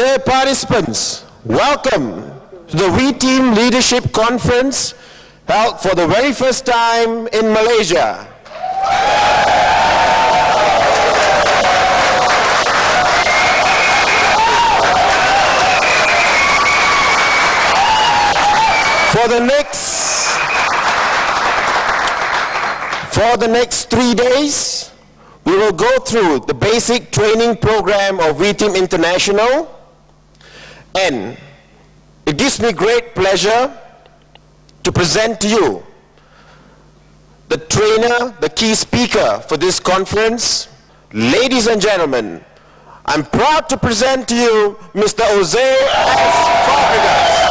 Dear participants, welcome to the We Team Leadership Conference held for the very first time in Malaysia. For the next 3 days, we will go through the basic training program of We Team International, and it gives me great pleasure to present to you the trainer, the key speaker for this conference. Ladies and gentlemen, I'm proud to present to you Mr. Jose S. Fabregas.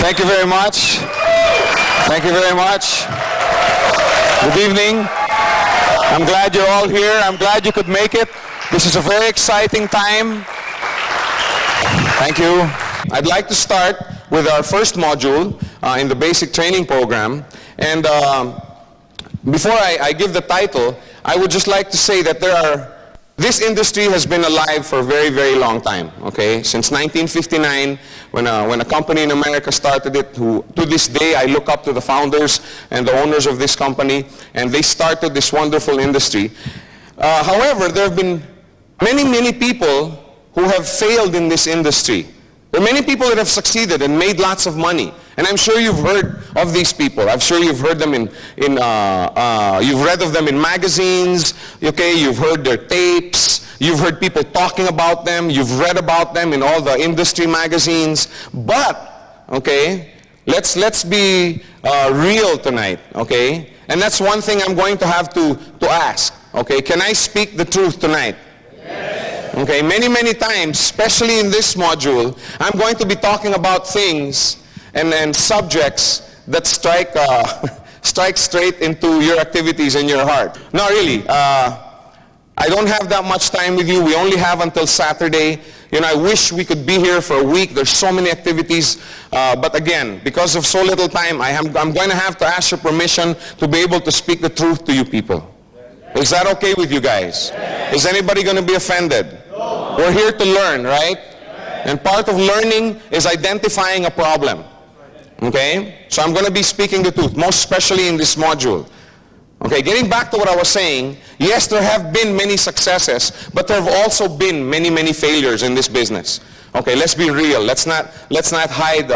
Thank you very much. Thank you very much. Good evening. I'm glad you're all here. I'm glad you could make it. This is a very exciting time. Thank you. I'd like to start with our first module in the basic training program. And before I give the title, I would just like to say that this industry has been alive for a very, very long time, okay? Since 1959, when a company in America started it, to this day I look up to the founders and the owners of this company, and they started this wonderful industry. However, there have been many, many people who have failed in this industry. There are many people that have succeeded and made lots of money. And I'm sure you've heard of these people. I'm sure you've heard them you've read of them in magazines, okay? You've heard their tapes. You've heard people talking about them. You've read about them in all the industry magazines. But, okay, let's be real tonight, okay? And that's one thing I'm going to have to ask, okay? Can I speak the truth tonight? Okay, many, many times, especially in this module, I'm going to be talking about things and subjects that strike straight into your activities and your heart. Not really. I don't have that much time with you. We only have until Saturday. You know, I wish we could be here for a week. There's so many activities. But again, because of so little time, I'm going to have to ask your permission to be able to speak the truth to you people. Is that okay with you guys? Is anybody going to be offended? No. We're here to learn, right? And part of learning is identifying a problem. Okay? So I'm going to be speaking the truth, most especially in this module. Okay, getting back to what I was saying, yes, there have been many successes, but there have also been many, many failures in this business. Okay, let's be real. Let's not hide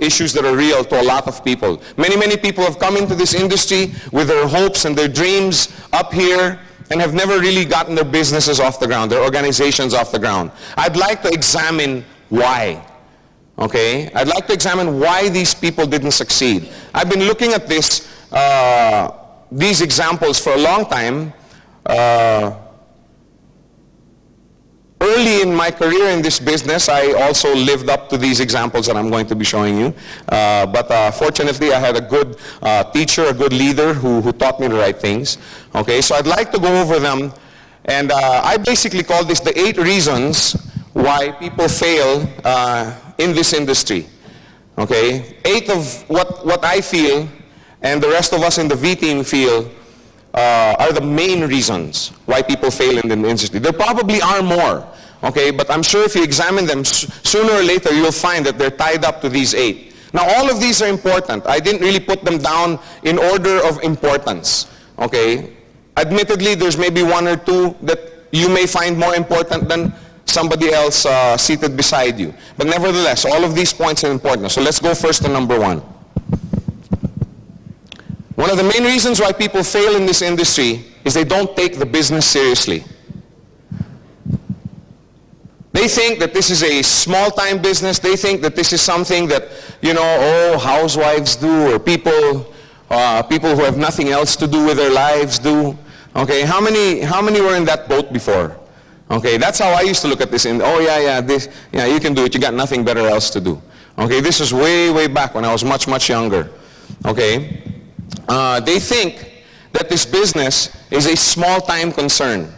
issues that are real to a lot of people. Many, many people have come into this industry with their hopes and their dreams up here and have never really gotten their businesses off the ground, their organizations off the ground. I'd like to examine why. Okay? I'd like to examine why these people didn't succeed. I've been looking at these examples for a long time. Early in my career in this business, I also lived up to these examples that I'm going to be showing you. But fortunately, I had a good teacher, a good leader who taught me the right things. Okay, so I'd like to go over them. And I basically call this the 8 reasons why people fail in this industry. Okay, 8 of what I feel and the rest of us in the V team feel are the main reasons why people fail in the industry. There probably are more, okay, but I'm sure if you examine them, sooner or later you'll find that they're tied up to these 8. Now all of these are important. I didn't really put them down in order of importance, okay. Admittedly, there's maybe 1 or 2 that you may find more important than somebody else seated beside you. But nevertheless, all of these points are important. So let's go first to number 1. One of the main reasons why people fail in this industry is they don't take the business seriously. They think that this is a small-time business. They think that this is something that, you know, housewives do, or people who have nothing else to do with their lives do. Okay, how many were in that boat before? Okay, that's how I used to look at this. You can do it. You got nothing better else to do. Okay, this is way, way back when I was much, much younger. Okay. They think that this business is a small-time concern,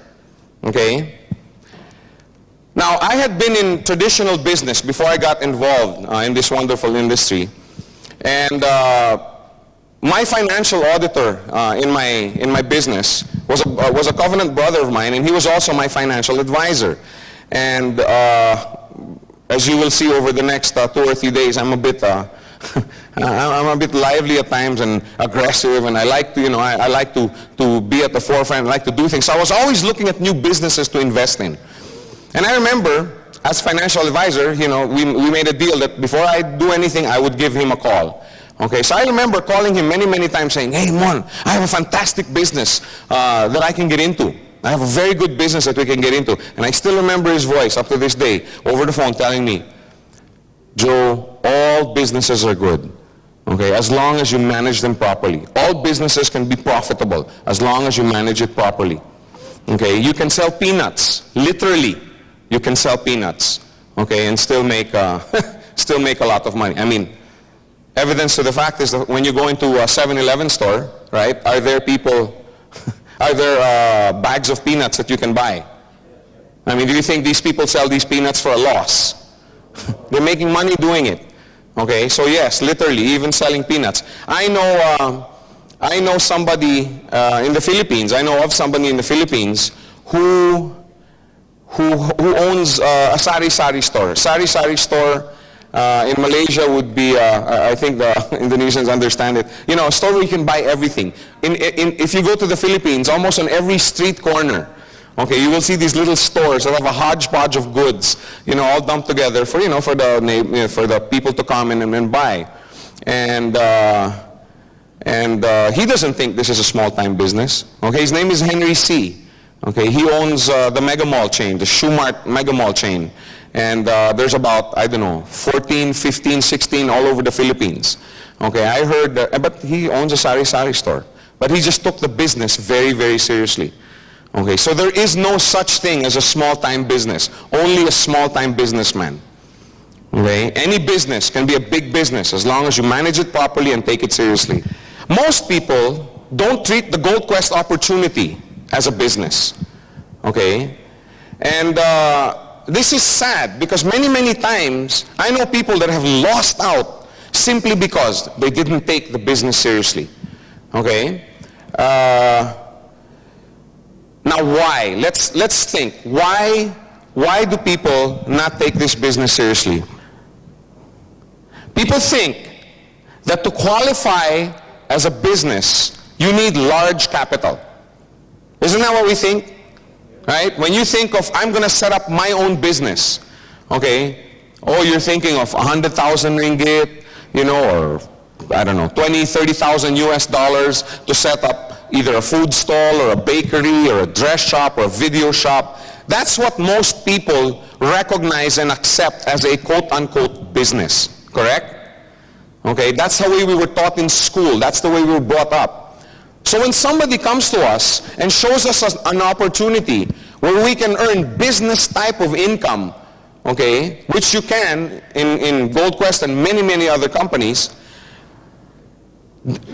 okay? Now, I had been in traditional business before I got involved in this wonderful industry. And my financial auditor in my business was a covenant brother of mine, and he was also my financial advisor. And as you will see over the next 2 or 3 days, I'm a bit I'm a bit lively at times and aggressive, and I like to, I like to be at the forefront. I like to do things. So I was always looking at new businesses to invest in. And I remember, as financial advisor, we made a deal that before I do anything, I would give him a call. Okay, so I remember calling him many, many times saying, "Hey, Mon, I have a fantastic business that I can get into. I have a very good business that we can get into." And I still remember his voice up to this day over the phone telling me, "Joe, all businesses are good, okay, as long as you manage them properly. All businesses can be profitable as long as you manage it properly. Okay, you can sell peanuts, literally. You can sell peanuts, okay, and still make still make a lot of money." I mean, evidence to the fact is that when you go into a 7-Eleven store, right, are there bags of peanuts that you can buy? I mean, do you think these people sell these peanuts for a loss? They're making money doing it. Okay, so yes, literally, even selling peanuts. I know somebody in the Philippines. I know of somebody in the Philippines who owns a sari-sari store. Sari-sari store in Malaysia would be, I think the Indonesians understand it, a store where you can buy everything. If you go to the Philippines, almost on every street corner, okay, you will see these little stores that have a hodgepodge of goods, all dumped together for, for the people to come in and buy. And he doesn't think this is a small-time business. Okay, his name is Henry C. Okay, he owns the Mega Mall chain, the Shoe Mart Mega Mall chain. And there's about, I don't know, 14, 15, 16 all over the Philippines. Okay, I heard that, but he owns a sari-sari store. But he just took the business very, very seriously. Okay, so there is no such thing as a small-time business, only a small-time businessman. Okay, any business can be a big business as long as you manage it properly and take it seriously. Most people don't treat the Gold Quest opportunity as a business. Okay, and this is sad because many, many times I know people that have lost out simply because they didn't take the business seriously. Okay. Now why? Let's think. Why do people not take this business seriously? People think that to qualify as a business, you need large capital. Isn't that what we think? Right? When you think of, I'm going to set up my own business, okay? Oh, you're thinking of 100,000 ringgit, or I don't know, 20, 30,000 US dollars to set up either a food stall or a bakery or a dress shop or a video shop. That's what most people recognize and accept as a quote-unquote business, correct? Okay, that's the way we were taught in school. That's the way we were brought up. So when somebody comes to us and shows us an opportunity where we can earn business type of income, okay, which you can in Gold Quest and many, many other companies,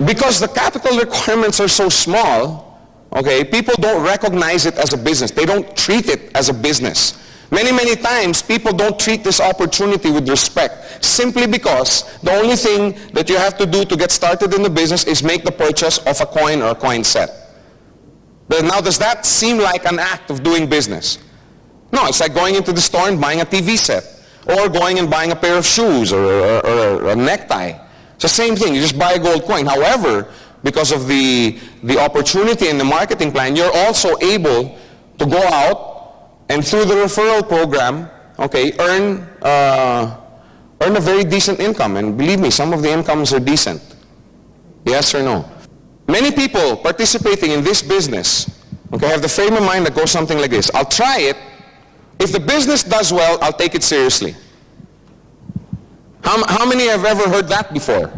because the capital requirements are so small, okay, people don't recognize it as a business. They don't treat it as a business. Many, many times, people don't treat this opportunity with respect simply because the only thing that you have to do to get started in the business is make the purchase of a coin or a coin set. But now, does that seem like an act of doing business? No, it's like going into the store and buying a TV set or going and buying a pair of shoes or a necktie. It's the same thing. You just buy a gold coin. However, because of the opportunity and the marketing plan, you're also able to go out and through the referral program, okay, earn a very decent income. And believe me, some of the incomes are decent. Yes or no? Many people participating in this business, okay, have the frame of mind that goes something like this. I'll try it. If the business does well, I'll take it seriously. How many have ever heard that before?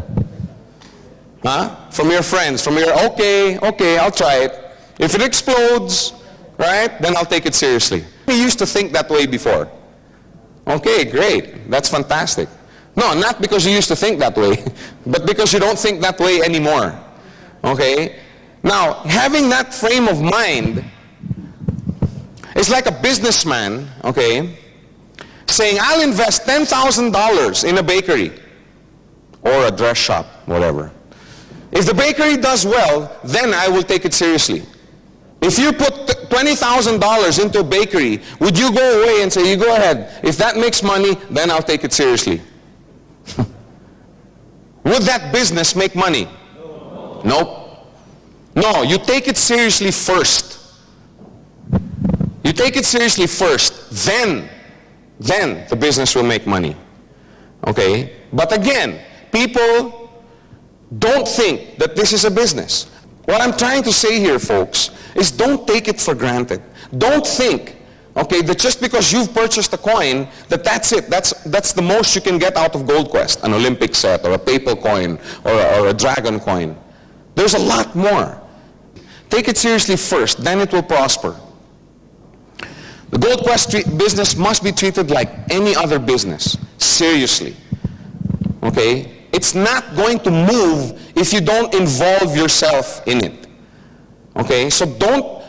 Huh? From your friends, okay, I'll try it. If it explodes, right, then I'll take it seriously. We used to think that way before. Okay, great. That's fantastic. No, not because you used to think that way, but because you don't think that way anymore. Okay? Now, having that frame of mind is like a businessman, okay, saying, I'll invest $10,000 in a bakery or a dress shop, whatever. If the bakery does well, then I will take it seriously. If you put $20,000 into a bakery, would you go away and say, you go ahead. If that makes money, then I'll take it seriously. Would that business make money? No. Nope. No, you take it seriously first. You take it seriously first, then the business will make money. Okay? But again, people don't think that this is a business. What I'm trying to say here, folks, is don't take it for granted. Don't think, okay, that just because you've purchased a coin, that's it. That's the most you can get out of Gold Quest, an Olympic set, or a papal coin, or a dragon coin. There's a lot more. Take it seriously first, then it will prosper. The Gold Quest business must be treated like any other business, seriously. Okay? It's not going to move if you don't involve yourself in it. Okay? So don't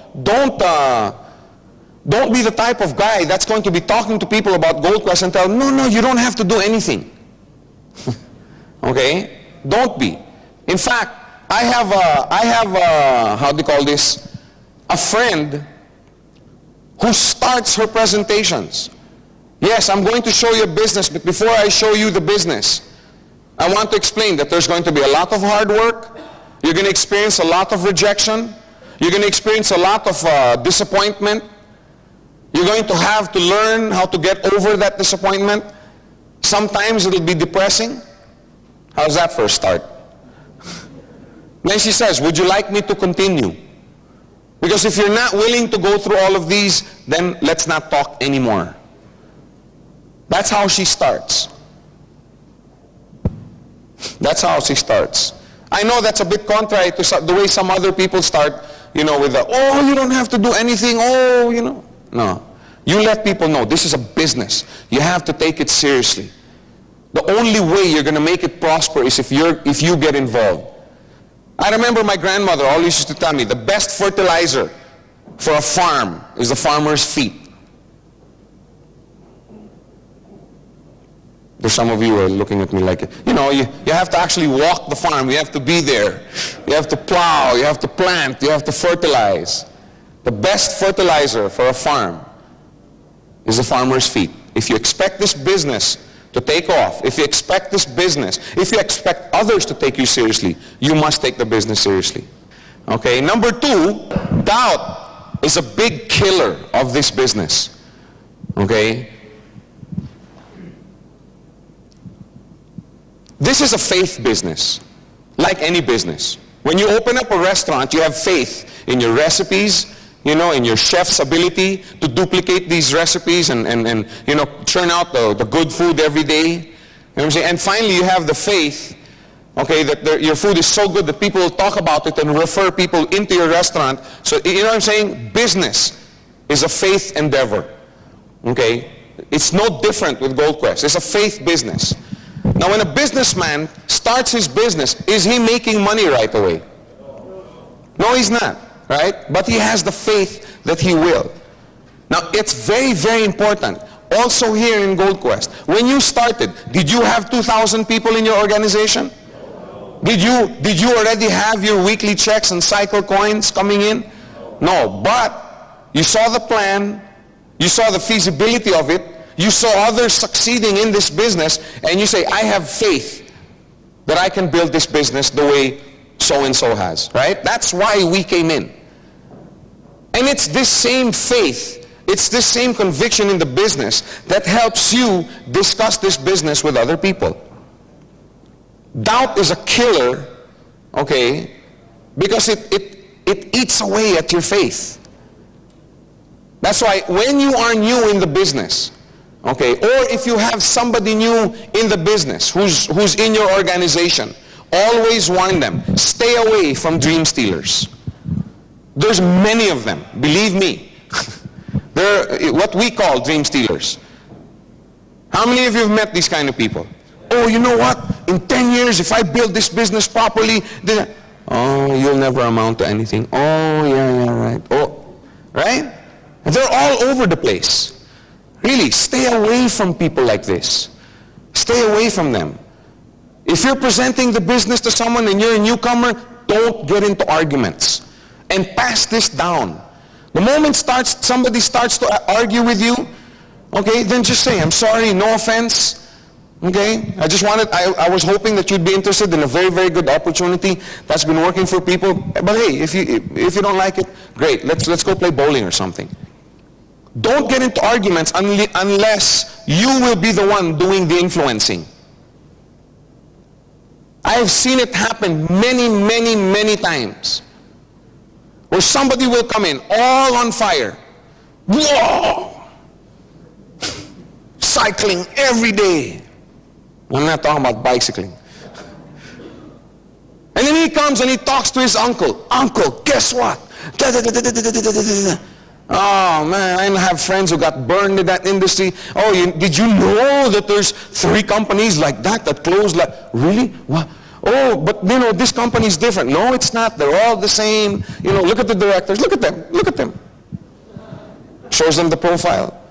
be the type of guy that's going to be talking to people about Gold Quest and tell them, no, you don't have to do anything. Okay? Don't be. In fact, I have how do you call this? A friend who starts her presentations. Yes, I'm going to show you a business, but before I show you the business, I want to explain that there's going to be a lot of hard work. You're going to experience a lot of rejection. You're going to experience a lot of disappointment. You're going to have to learn how to get over that disappointment. Sometimes it'll be depressing. How's that for a start? Then she says, would you like me to continue? Because if you're not willing to go through all of these, then let's not talk anymore. That's how she starts. That's how she starts. I know that's a bit contrary to the way some other people start, with the, oh, you don't have to do anything, oh, No. You let people know this is a business. You have to take it seriously. The only way you're going to make it prosper is if you get involved. I remember my grandmother always used to tell me, the best fertilizer for a farm is the farmer's feet. There's some of you who are looking at me like, you have to actually walk the farm. You have to be there. You have to plow. You have to plant. You have to fertilize. The best fertilizer for a farm is the farmer's feet. If you expect this business to take off, if you expect others to take you seriously, you must take the business seriously. Okay, number 2, doubt is a big killer of this business. Okay? This is a faith business, like any business. When you open up a restaurant, you have faith in your recipes, in your chef's ability to duplicate these recipes and churn out the good food every day. You know what I'm saying? And finally, you have the faith, okay, that your food is so good that people will talk about it and refer people into your restaurant. So, you know what I'm saying? Business is a faith endeavor, okay? It's no different with Gold Quest. It's a faith business. Now, when a businessman starts his business, is he making money right away? No, he's not. Right? But he has the faith that he will. Now, it's very, very important. Also here in Gold Quest, when you started, did you have 2,000 people in your organization? Did you already have your weekly checks and cycle coins coming in? No, but you saw the plan, you saw the feasibility of it, you saw others succeeding in this business, and you say, I have faith that I can build this business the way so-and-so has, right? That's why we came in. And it's this same faith, it's this same conviction in the business that helps you discuss this business with other people. Doubt is a killer, okay, because it eats away at your faith. That's why when you are new in the business, okay, or if you have somebody new in the business who's in your organization, always warn them, stay away from dream stealers. There's many of them, believe me. They're what we call dream stealers. How many of you have met these kind of people? Oh, you know what? In 10 years, if I build this business properly, then... Oh, you'll never amount to anything. Oh, yeah, right. Oh, right? They're all over the place. Really, stay away from people like this. Stay away from them. If you're presenting the business to someone and you're a newcomer, don't get into arguments. And pass this down. The moment somebody starts to argue with you, okay, then just say, I'm sorry, no offense. Okay, I was hoping that you'd be interested in a very, very good opportunity that's been working for people. But hey, if you don't like it, great, let's go play bowling or something. Don't get into arguments unless you will be the one doing the influencing. I have seen it happen many, many, many times. Where somebody will come in all on fire. Whoa! Cycling every day. I'm not talking about bicycling. And then he comes and he talks to his uncle. Uncle, guess what? Oh man, I have friends who got burned in that industry. Oh, did you know that there's 3 companies like that closed? Really? What? Oh, but you know, this company is different. No, it's not. They're all the same. You know, look at the directors. Look at them. Look at them. Shows them the profile.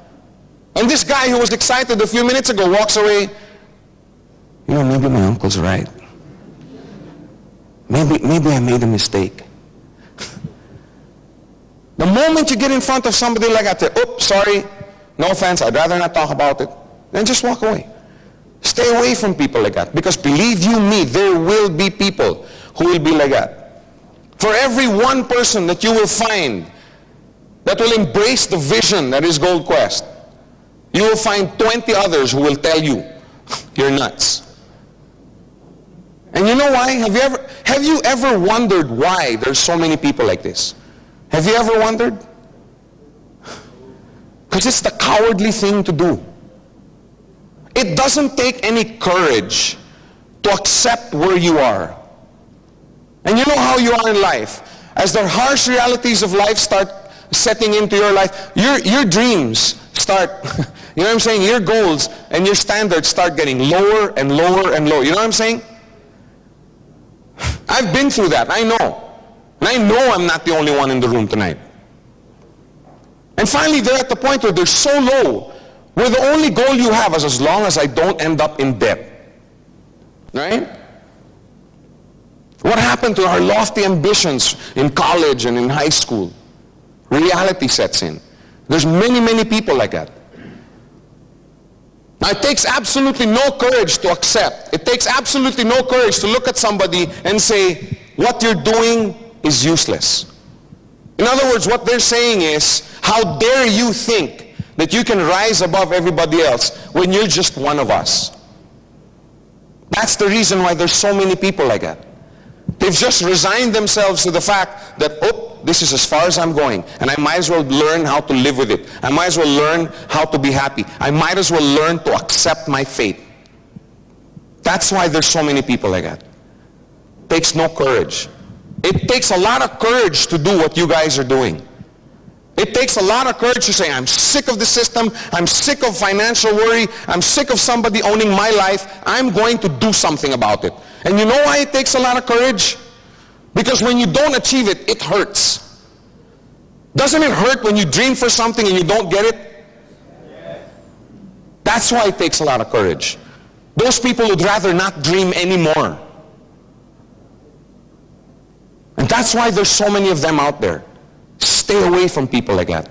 And this guy who was excited a few minutes ago walks away. You know, maybe my uncle's right. Maybe I made a mistake. The moment you get in front of somebody like that, oops, sorry, no offense, I'd rather not talk about it, then just walk away. Stay away from people like that. Because believe you me, there will be people who will be like that. For every one person that you will find that will embrace the vision that is Gold Quest, you will find 20 others who will tell you, you're nuts. And you know why? Have you ever wondered why there's so many people like this? Have you ever wondered? Because it's the cowardly thing to do. It doesn't take any courage to accept where you are. And you know how you are in life. As the harsh realities of life start setting into your life, your dreams start, you know what I'm saying? Your goals and your standards start getting lower and lower and lower. You know what I'm saying? I've been through that, I know. And I know I'm not the only one in the room tonight. And finally, they're at the point where they're so low, where the only goal you have is as long as I don't end up in debt. Right? What happened to our lofty ambitions in college and in high school? Reality sets in. There's many, many people like that. Now, it takes absolutely no courage to accept. It takes absolutely no courage to look at somebody and say, what you're doing is useless. In other words, what they're saying is, how dare you think that you can rise above everybody else when you're just one of us? That's the reason why there's so many people like that. They've just resigned themselves to the fact that, oh, this is as far as I'm going, and I might as well learn how to live with it. I might as well learn how to be happy. I might as well learn to accept my fate. That's why there's so many people like that. It takes no courage. It takes a lot of courage to do what you guys are doing. It takes a lot of courage to say, I'm sick of the system, I'm sick of financial worry, I'm sick of somebody owning my life, I'm going to do something about it. And you know why it takes a lot of courage? Because when you don't achieve it, it hurts. Doesn't it hurt when you dream for something and you don't get it? That's why it takes a lot of courage. Those people would rather not dream anymore. And that's why there's so many of them out there. Stay away from people like that.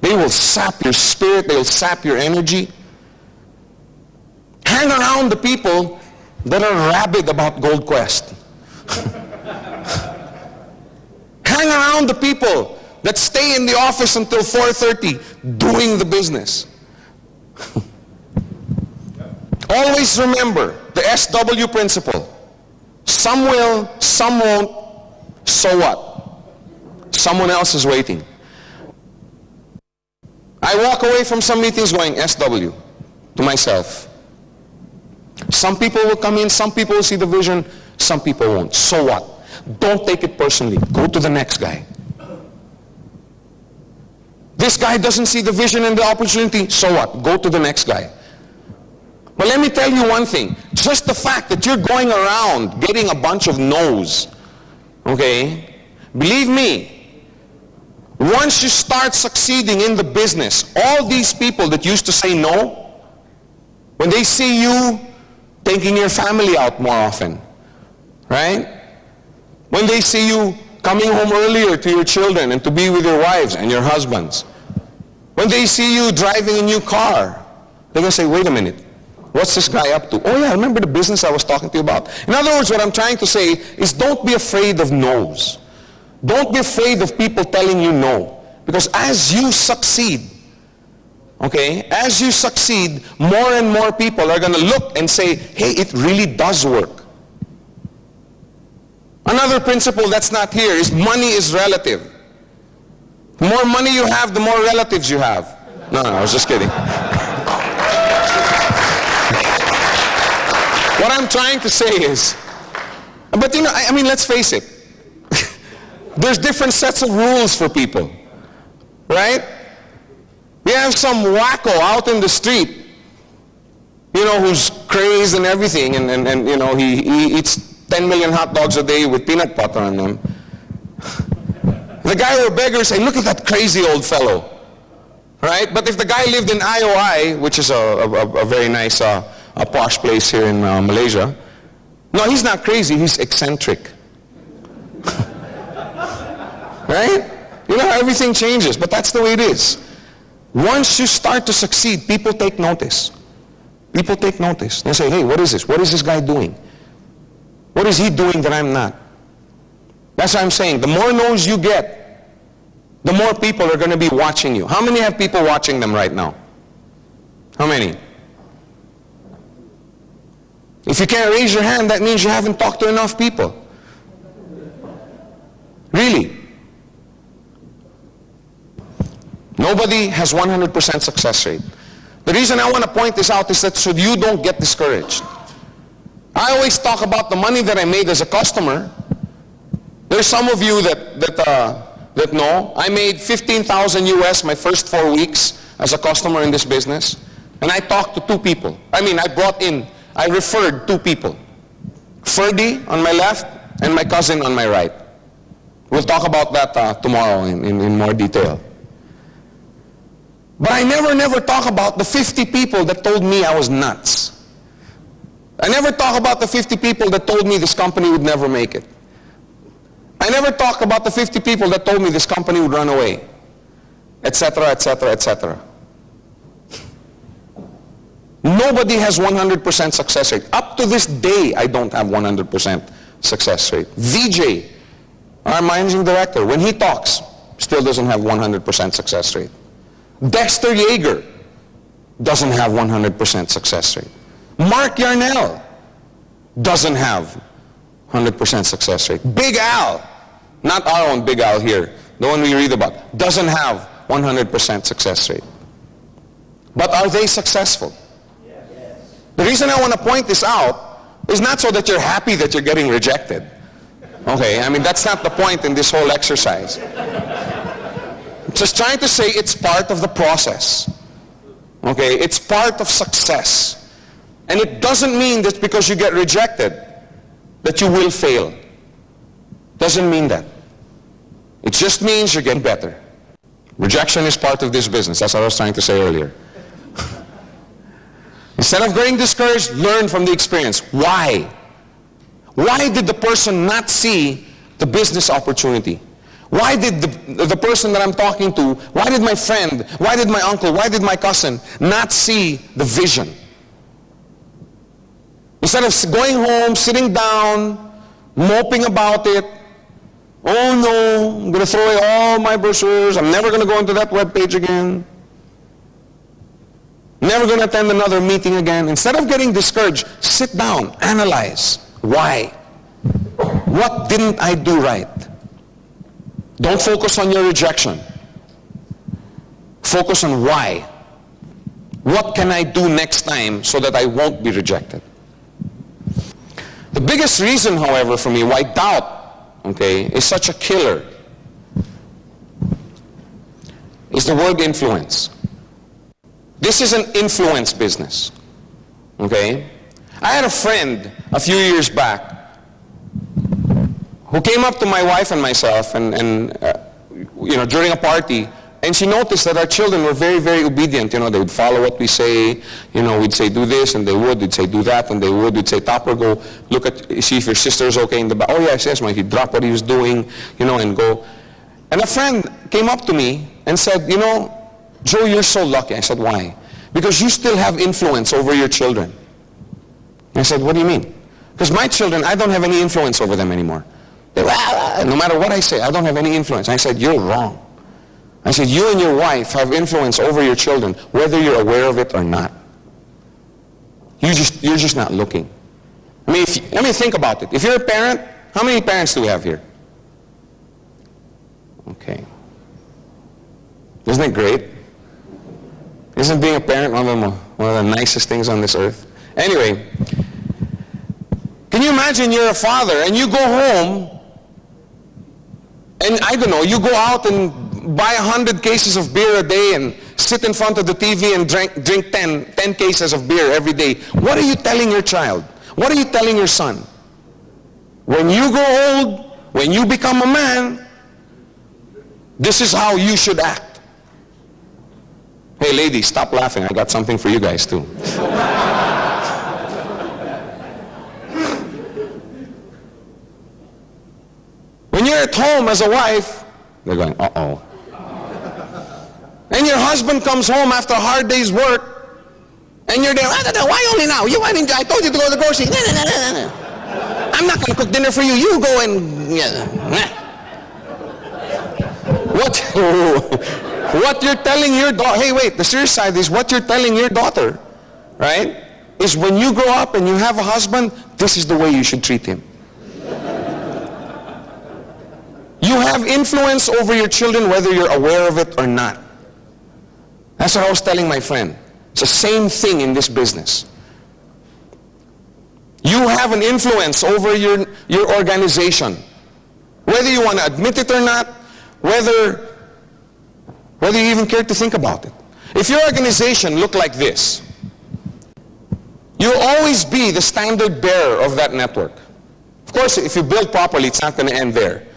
They will sap your spirit, they will sap your energy. Hang around the people that are rabid about Gold Quest. Hang around the people that stay in the office until 4:30 doing the business. Always remember the SW principle. Some will, some won't, so what? Someone else is waiting. I walk away from some meetings going SW to myself. Some people will come in, some people will see the vision, some people won't. So what? Don't take it personally. Go to the next guy. This guy doesn't see the vision and the opportunity, so what? Go to the next guy. But let me tell you one thing. Just the fact that you're going around getting a bunch of no's, okay? Believe me, once you start succeeding in the business, all these people that used to say no, when they see you taking your family out more often, right? When they see you coming home earlier to your children and to be with your wives and your husbands. When they see you driving a new car, they're going to say, wait a minute, what's this guy up to? Oh yeah, remember the business I was talking to you about? In other words, what I'm trying to say is don't be afraid of no's. Don't be afraid of people telling you no. Because as you succeed, okay, as you succeed, more and more people are going to look and say, hey, it really does work. Another principle that's not here is money is relative. The more money you have, the more relatives you have. No, I was just kidding. What I'm trying to say is, but you know, I mean, let's face it. There's different sets of rules for people, right? We have some wacko out in the street, you know, who's crazed and everything, and you know, he eats 10 million hot dogs a day with peanut butter on them. The guy or beggar say, look at that crazy old fellow, right? But if the guy lived in IOI, which is a very nice a posh place here in Malaysia, no, he's not crazy, he's eccentric. Right? You know, everything changes, but that's the way it is. Once you start to succeed, people take notice. People take notice. They say, hey, what is this? What is this guy doing? What is he doing that I'm not? That's what I'm saying. The more no's you get, the more people are going to be watching you. How many have people watching them right now? How many? If you can't raise your hand, that means you haven't talked to enough people. Really. Nobody has 100% success rate. The reason I want to point this out is that so you don't get discouraged. I always talk about the money that I made as a customer. There's some of you that know. I made 15,000 US my first 4 weeks as a customer in this business. And I talked to 2 people. I referred 2 people. Ferdy on my left and my cousin on my right. We'll talk about that tomorrow in more detail. But I never talk about the 50 people that told me I was nuts. I never talk about the 50 people that told me this company would never make it. I never talk about the 50 people that told me this company would run away, etc., etc., etc. Nobody has 100% success rate. Up to this day, I don't have 100% success rate. VJ, our managing director, when he talks, still doesn't have 100% success rate. Dexter Yeager doesn't have 100% success rate. Mark Yarnell doesn't have 100% success rate. Big Al, not our own Big Al here, the one we read about, doesn't have 100% success rate. But are they successful? Yes. The reason I want to point this out is not so that you're happy that you're getting rejected. Okay, I mean, that's not the point in this whole exercise. I'm just trying to say it's part of the process. Okay, it's part of success. And it doesn't mean that because you get rejected that you will fail. Doesn't mean that. It just means you're getting better. Rejection is part of this business. That's what I was trying to say earlier. Instead of getting discouraged, learn from the experience. Why? Why did the person not see the business opportunity? Why did the person that I'm talking to, why did my friend, why did my uncle, why did my cousin not see the vision? Instead of going home, sitting down, moping about it, oh no, I'm going to throw away all my brochures, I'm never going to go into that webpage again, never going to attend another meeting again. Instead of getting discouraged, sit down, analyze. Why? What didn't I do right? Don't focus on your rejection. Focus on why. What can I do next time so that I won't be rejected? The biggest reason, however, for me why doubt, okay, is such a killer is the word influence. This is an influence business, okay? I had a friend a few years back who came up to my wife and myself and you know, during a party And she noticed that our children were very, very obedient. You know, they would follow what we say. You know, we'd say do this, and they would. We'd say do that, and they would. We'd say, Topper, go look at, see if your sister's okay in the back. Oh, yes, yes, Mike. He'd drop what he was doing, you know, and go. And a friend came up to me and said, you know, Joe, you're so lucky. I said, why? Because you still have influence over your children. And I said, what do you mean? Because my children, I don't have any influence over them anymore. They, no matter what I say, I don't have any influence. I said, you're wrong. I said, you and your wife have influence over your children, whether you're aware of it or not. You're just not looking. I mean, let me think about it. If you're a parent, how many parents do we have here? Okay. Isn't it great? Isn't being a parent one of the nicest things on this earth? Anyway, can you imagine you're a father and you go home and, I don't know, you go out and buy 100 cases of beer a day and sit in front of the TV and drink 10 cases of beer every day. What are you telling your child? What are you telling your son? When you grow old, when you become a man, this is how you should act. Hey ladies, stop laughing. I got something for you guys too. When you're at home as a wife, they're going, uh-oh. And your husband comes home after a hard day's work, and you're there, why only now? I told you to go to the grocery. I'm not going to cook dinner for you. You go and... What you're telling your daughter, hey wait, the serious side is what you're telling your daughter, right, is when you grow up and you have a husband, this is the way you should treat him. You have influence over your children whether you're aware of it or not. That's what I was telling my friend. It's the same thing in this business. You have an influence over your organization. Whether you want to admit it or not, whether you even care to think about it. If your organization looked like this, you'll always be the standard bearer of that network. Of course, if you build properly, it's not going to end there.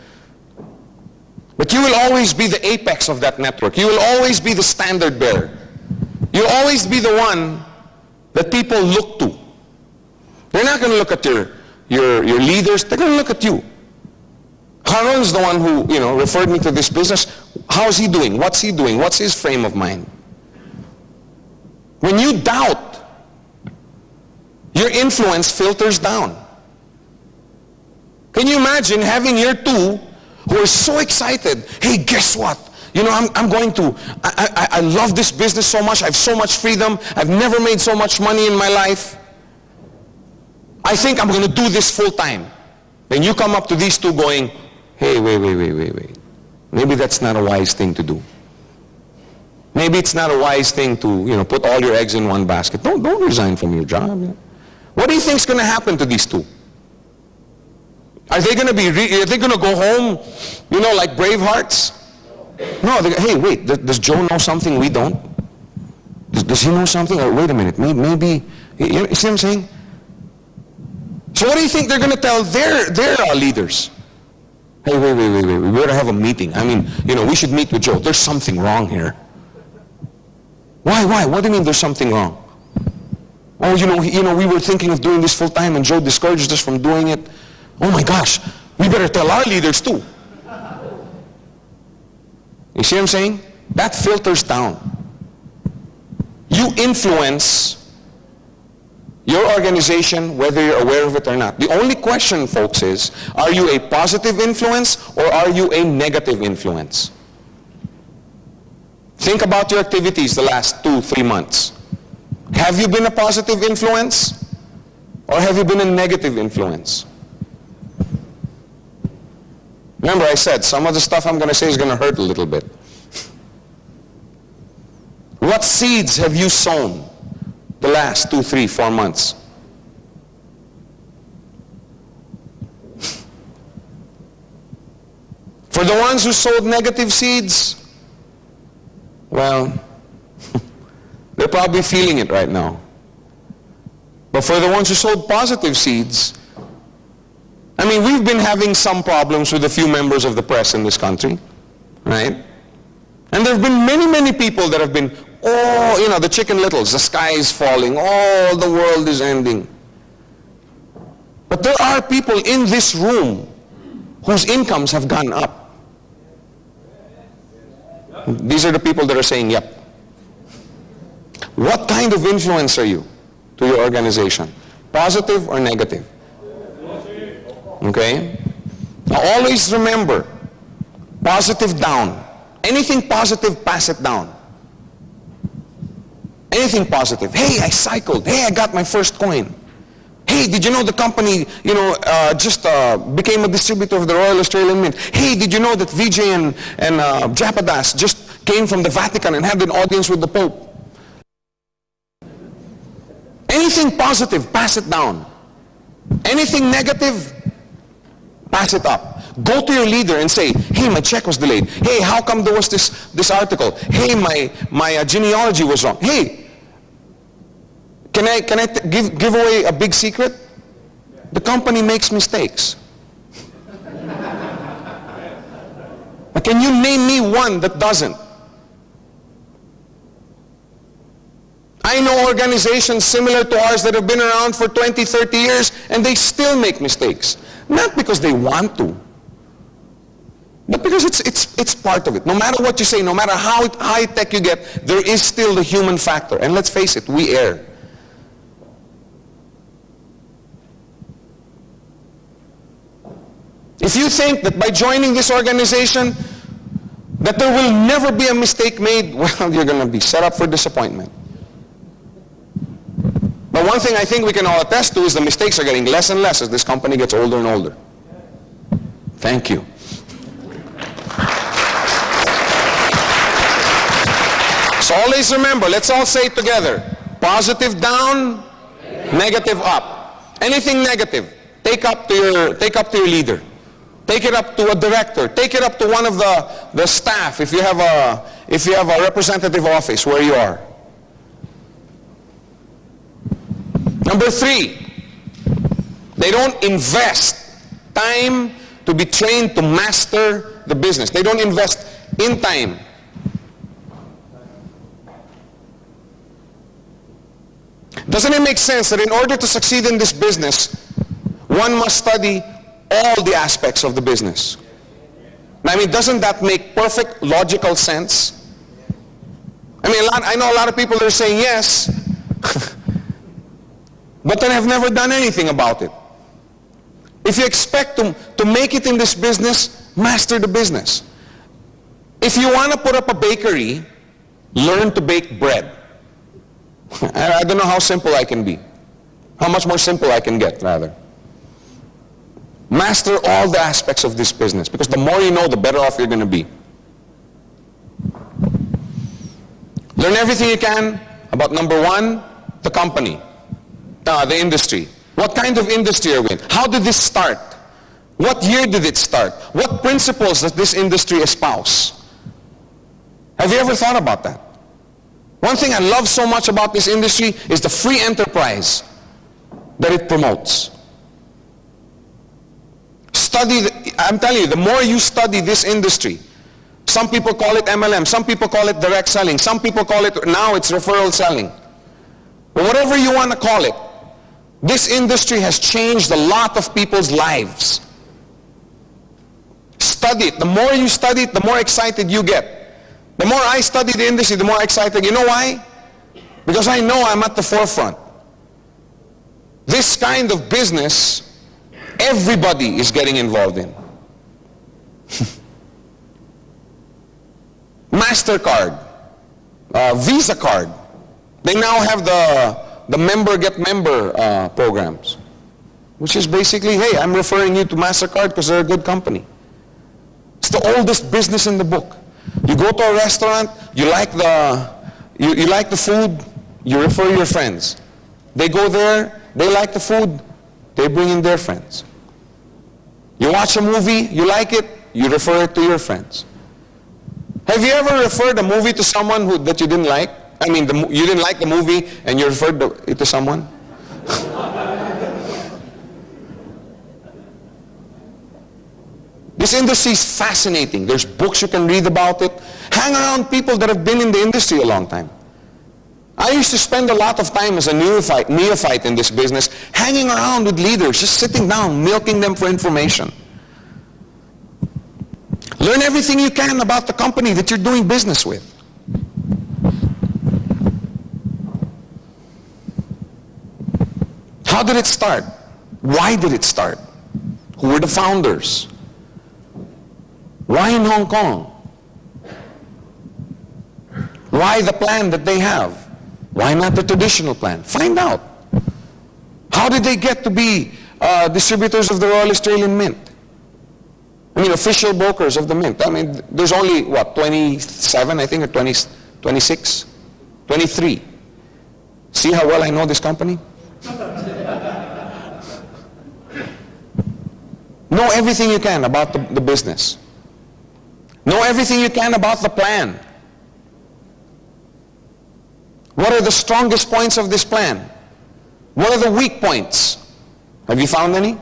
But you will always be the apex of that network. You will always be the standard bearer. You'll always be the one that people look to. They're not going to look at your leaders. They're going to look at you. Haron's the one who, referred me to this business. How's he doing? What's he doing? What's his frame of mind? When you doubt, your influence filters down. Can you imagine having your two who are so excited? Hey, guess what? I love this business so much. I have so much freedom. I've never made so much money in my life. I think I'm going to do this full time. Then you come up to these two going, hey, wait. Maybe that's not a wise thing to do. Maybe it's not a wise thing to, put all your eggs in one basket. Don't resign from your job. What do you think is going to happen to these two? Are they going to go home, like Bravehearts? No, hey, wait, does Joe know something we don't? Does he know something? Or wait a minute, maybe, you see what I'm saying? So what do you think they're going to tell their leaders? Hey, wait, we better have a meeting. I mean, we should meet with Joe. There's something wrong here. Why? What do you mean there's something wrong? Oh, we were thinking of doing this full time and Joe discouraged us from doing it. Oh my gosh, we better tell our leaders too. You see what I'm saying? That filters down. You influence your organization whether you're aware of it or not. The only question, folks, is, are you a positive influence or are you a negative influence? Think about your activities the last 2-3 months. Have you been a positive influence or have you been a negative influence? Remember I said, some of the stuff I'm going to say is going to hurt a little bit. What seeds have you sown the last 2, 3, 4 months? For the ones who sowed negative seeds, well, they're probably feeling it right now. But for the ones who sowed positive seeds, I mean, we've been having some problems with a few members of the press in this country, right? And there have been many, many people that have been, oh, you know, the Chicken Littles, the sky is falling, oh, the world is ending. But there are people in this room whose incomes have gone up. These are the people that are saying, yep. What kind of influence are you to your organization? Positive or negative? Okay? Now always remember, positive down. Anything positive, pass it down. Anything positive. Hey, I cycled. Hey, I got my first coin. Hey, did you know the company, just became a distributor of the Royal Australian Mint? Hey, did you know that Vijay and Japadas just came from the Vatican and had an audience with the Pope? Anything positive, pass it down. Anything negative, pass it up. Go to your leader and say, hey, my check was delayed. Hey, how come there was this article? Hey, my genealogy was wrong. Hey, can I give away a big secret? The company makes mistakes. But can you name me one that doesn't? I know organizations similar to ours that have been around for 20, 30 years and they still make mistakes. Not because they want to, but because it's part of it. No matter what you say, no matter how high tech you get, there is still the human factor. And let's face it, we err. If you think that by joining this organization that there will never be a mistake made, well, you're going to be set up for disappointment. But one thing I think we can all attest to is the mistakes are getting less and less as this company gets older and older. Thank you. So always remember, let's all say it together. Positive down, negative up. Anything negative, take up to your leader. Take it up to a director. Take it up to one of the staff if you have a representative office where you are. Number 3, they don't invest time to be trained to master the business. They don't invest in time. Doesn't it make sense that in order to succeed in this business, one must study all the aspects of the business? I mean, doesn't that make perfect logical sense? I mean, I know a lot of people that are saying yes, but then have never done anything about it. If you expect to make it in this business, master the business. If you want to put up a bakery, learn to bake bread. I don't know how simple I can be. How much more simple I can get, rather. Master all the aspects of this business, because the more you know, the better off you're going to be. Learn everything you can about, number 1, the company, the industry. What kind of industry are we in? How did this start? What year did it start? What principles does this industry espouse? Have you ever thought about that? One thing I love so much about this industry is the free enterprise that it promotes. I'm telling you, the more you study this industry, some people call it MLM, some people call it direct selling, some people call it, now it's referral selling. But whatever you want to call it, this industry has changed a lot of people's lives. Study it. The more you study it, the more excited you get. The more I study the industry, the more excited. You know why? Because I know I'm at the forefront. This kind of business, everybody is getting involved in. MasterCard, Visa card, they now have the member get member programs, which is basically, hey, I'm referring you to MasterCard because they're a good company. It's the oldest business in the book. You go to a restaurant, you like the food, you refer your friends. They go there, they like the food, they bring in their friends. You watch a movie, you like it, you refer it to your friends. Have you ever referred a movie to someone that you didn't like? I mean, you didn't like the movie and you referred it to someone? This industry is fascinating. There's books you can read about it. Hang around people that have been in the industry a long time. I used to spend a lot of time as a neophyte in this business, hanging around with leaders, just sitting down, milking them for information. Learn everything you can about the company that you're doing business with. How did it start? Why did it start? Who were the founders? Why in Hong Kong? Why the plan that they have? Why not the traditional plan? Find out. How did they get to be distributors of the Royal Australian Mint? I mean, official brokers of the Mint. I mean, there's only, what, 27, I think, or 20, 26? 23. See how well I know this company? Know everything you can about the business. Know everything you can about the plan. What are the strongest points of this plan? What are the weak points? Have you found any?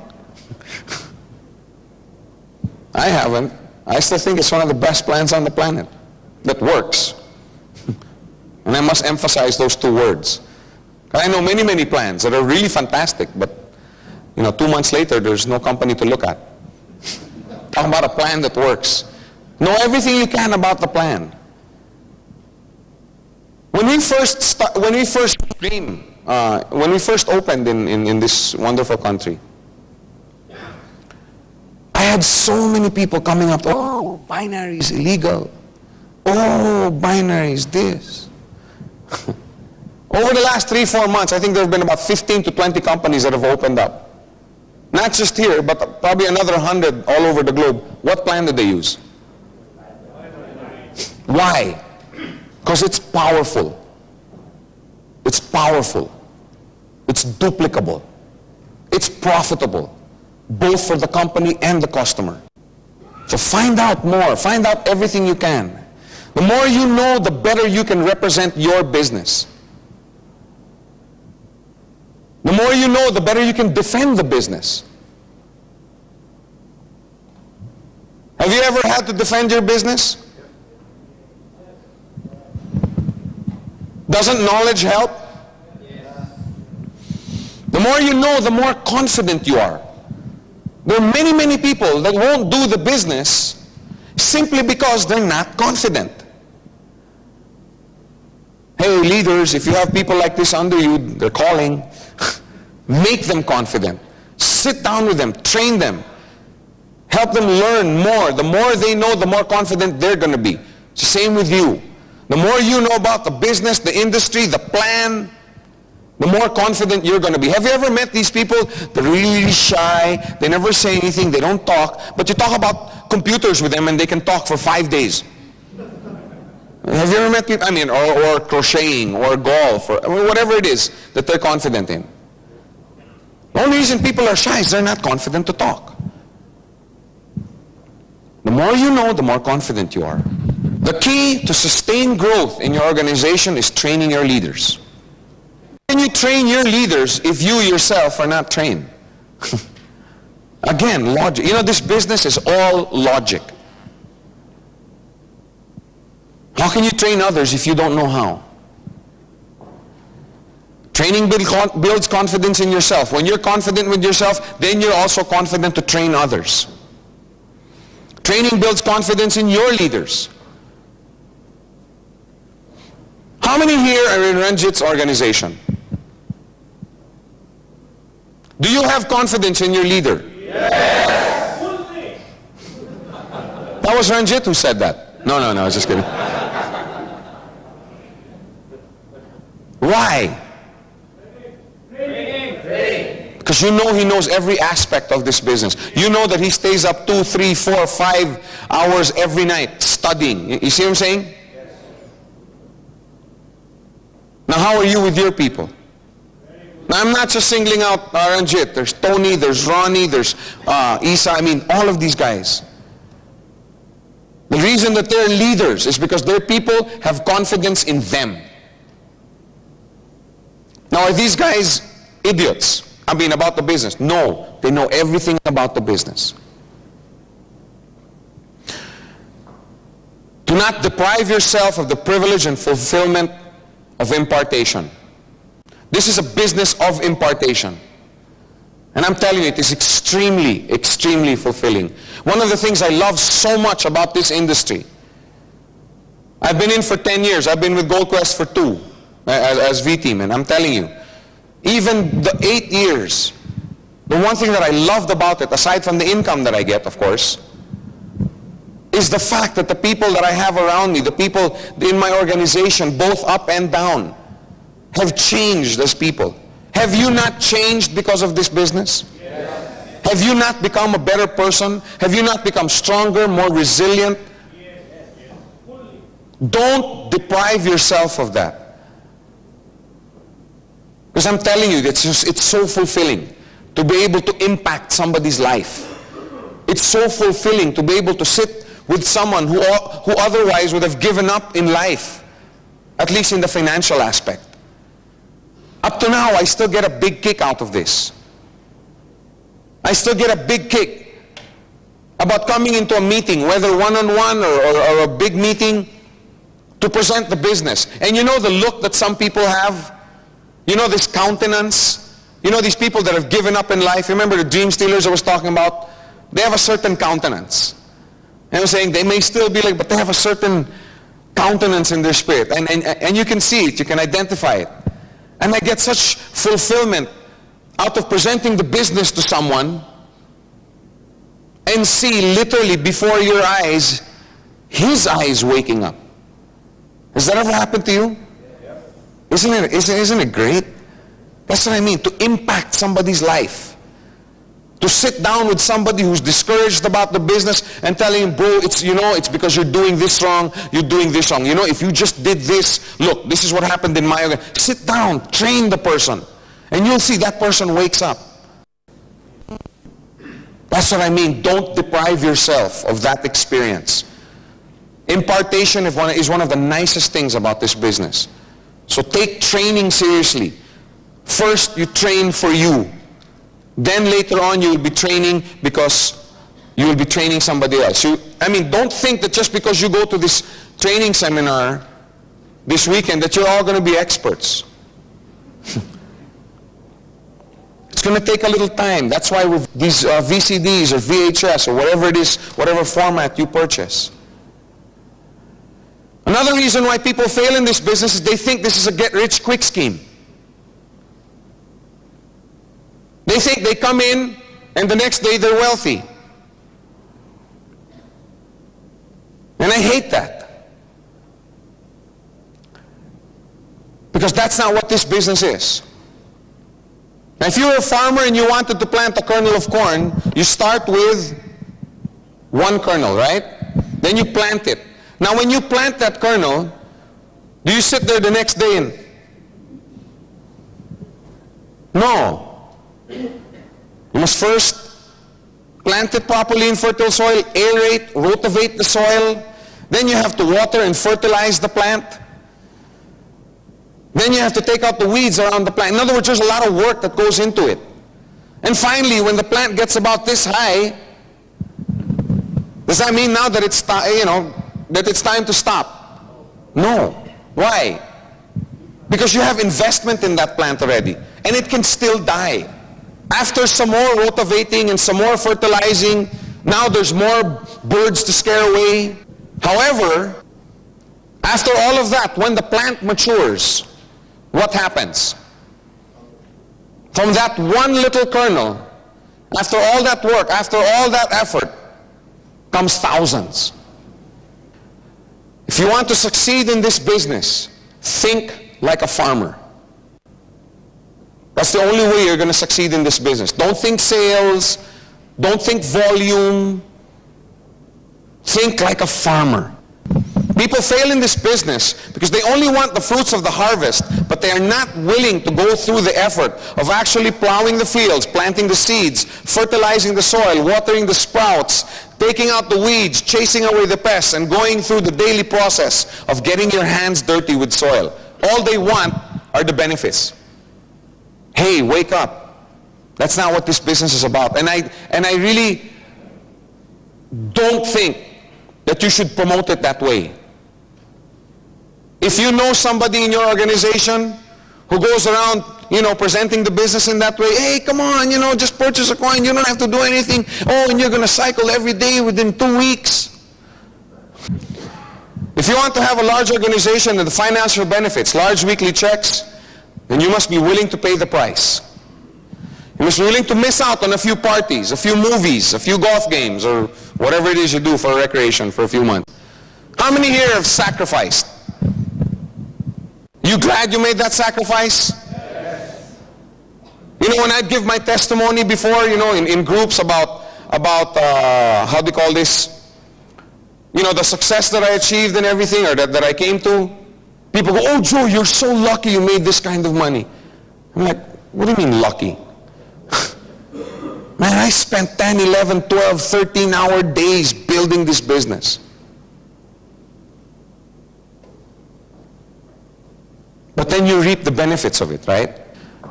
I haven't. I still think it's one of the best plans on the planet that works. And I must emphasize those two words. I know many, many plans that are really fantastic, but 2 months later, there's no company to look at. Talk about a plan that works. Know everything you can about the plan. When we first opened in this wonderful country, I had so many people coming up, oh, binary is illegal. Oh, binary is this. Over the last 3-4 months, I think there have been about 15 to 20 companies that have opened up. Not just here, but probably another 100 all over the globe. What plan did they use? Why? Because it's powerful. It's powerful. It's duplicable. It's profitable, both for the company and the customer. So find out more. Find out everything you can. The more you know, the better you can represent your business. The more you know, the better you can defend the business. Have you ever had to defend your business? Doesn't knowledge help? The more you know, the more confident you are. There are many, many people that won't do the business simply because they're not confident. Hey, leaders, if you have people like this under you, they're calling, make them confident. Sit down with them, train them. Help them learn more. The more they know, the more confident they're going to be. It's the same with you. The more you know about the business, the industry, the plan, the more confident you're going to be. Have you ever met these people? They're really, really shy. They never say anything. They don't talk. But you talk about computers with them and they can talk for 5 days. Have you ever met people, or crocheting, or golf, or whatever it is that they're confident in? The only reason people are shy is they're not confident to talk. The more you know, the more confident you are. The key to sustained growth in your organization is training your leaders. How can you train your leaders if you yourself are not trained? Again, logic. This business is all logic. How can you train others if you don't know how? Training builds confidence in yourself. When you're confident with yourself, then you're also confident to train others. Training builds confidence in your leaders. How many here are in Ranjit's organization? Do you have confidence in your leader? Yes! That was Ranjit who said that. No, I was just kidding. Why? Because you know he knows every aspect of this business. You know that he stays up 2, 3, 4, 5 hours every night studying. You see what I'm saying? Now how are you with your people? Now I'm not just singling out Ranjit. There's Tony, there's Ronnie, there's Isa, all of these guys. The reason that they're leaders is because their people have confidence in them. Now are these guys idiots? About the business? No, they know everything about the business. To Do not deprive yourself of the privilege and fulfillment of impartation. This is a business of impartation. And I'm telling you, it is extremely, extremely fulfilling. One of the things I love so much about this industry, I've been in for 10 years. I've been with Gold Quest for 2 as V-Team. And I'm telling you, even the 8 years, the one thing that I loved about it, aside from the income that I get, of course, is the fact that the people that I have around me, the people in my organization, both up and down, have changed as people. Have you not changed because of this business? Yes. Have you not become a better person? Have you not become stronger, more resilient? Yes. Don't deprive yourself of that. Because I'm telling you, it's so fulfilling to be able to impact somebody's life. It's so fulfilling to be able to sit with someone who otherwise would have given up in life, at least in the financial aspect. Up to now, I still get a big kick out of this. I still get a big kick about coming into a meeting, whether one-on-one or a big meeting, to present the business. And you know the look that some people have? You know this countenance? You know these people that have given up in life? Remember the dream stealers I was talking about? They have a certain countenance. And I'm saying they may still be like, but they have a certain countenance in their spirit. And you can see it, you can identify it. And I get such fulfillment out of presenting the business to someone and see literally before your eyes, his eyes waking up. Has that ever happened to you? Isn't it great? That's what I mean, to impact somebody's life. To sit down with somebody who's discouraged about the business and telling him, bro, it's because you're doing this wrong, you're doing this wrong. You know, if you just did this, look, this is what happened in my organization. Sit down, train the person, and you'll see that person wakes up. That's what I mean. Don't deprive yourself of that experience. Impartation is one of the nicest things about this business. So take training seriously. First, you train for you. Then later on, you will be training because you will be training somebody else. Don't think that just because you go to this training seminar this weekend that you're all going to be experts. It's going to take a little time. That's why with these VCDs or VHS or whatever it is, whatever format you purchase. Another reason why people fail in this business is they think this is a get-rich-quick scheme. They think they come in and the next day they're wealthy. And I hate that. Because that's not what this business is. Now, if you were a farmer and you wanted to plant a kernel of corn, you start with one kernel, right? Then you plant it. Now when you plant that kernel, do you sit there the next day and... No. You must first plant it properly in fertile soil, aerate, rotivate the soil. Then you have to water and fertilize the plant. Then you have to take out the weeds around the plant. In other words, there's a lot of work that goes into it. And finally, when the plant gets about this high, does that mean now that it's time to stop? No. Why? Because you have investment in that plant already, and it can still die. After some more rotivating and some more fertilizing, now there's more birds to scare away. However, after all of that, when the plant matures, what happens? From that one little kernel, after all that work, after all that effort, comes thousands. If you want to succeed in this business, think like a farmer. That's the only way you're going to succeed in this business. Don't think sales. Don't think volume. Think like a farmer. People fail in this business because they only want the fruits of the harvest, but they are not willing to go through the effort of actually plowing the fields, planting the seeds, fertilizing the soil, watering the sprouts, taking out the weeds, chasing away the pests, and going through the daily process of getting your hands dirty with soil. All they want are the benefits. Hey, wake up. That's not what this business is about. And I really don't think that you should promote it that way. If you know somebody in your organization who goes around, presenting the business in that way, hey, come on, just purchase a coin, you don't have to do anything. Oh, and you're going to cycle every day within 2 weeks. If you want to have a large organization and the financial benefits, large weekly checks, then you must be willing to pay the price. You must be willing to miss out on a few parties, a few movies, a few golf games, or whatever it is you do for recreation for a few months. How many here have sacrificed? You glad you made that sacrifice? Yes. When I'd give my testimony before, in groups about how do you call this? The success that I achieved and everything, or that I came to, people go, oh, Joe, you're so lucky you made this kind of money. I'm like, what do you mean lucky? Man, I spent 10, 11, 12, 13-hour days building this business. But then you reap the benefits of it, right?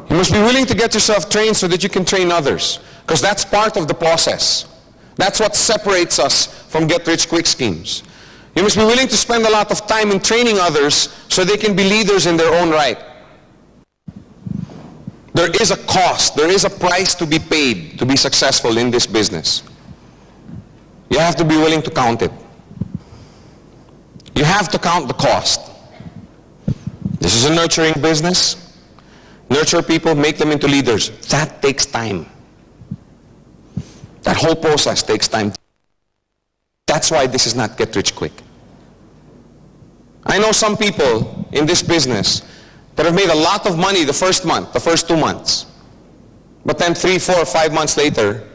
You must be willing to get yourself trained so that you can train others, because that's part of the process. That's what separates us from get-rich-quick schemes. You must be willing to spend a lot of time in training others so they can be leaders in their own right. There is a cost, there is a price to be paid to be successful in this business. You have to be willing to count it. You have to count the cost. This is a nurturing business. Nurture people, make them into leaders. That takes time. That whole process takes time. That's why this is not get rich quick. I know some people in this business that have made a lot of money the first month, the first 2 months. But then 3, 4, 5 months later,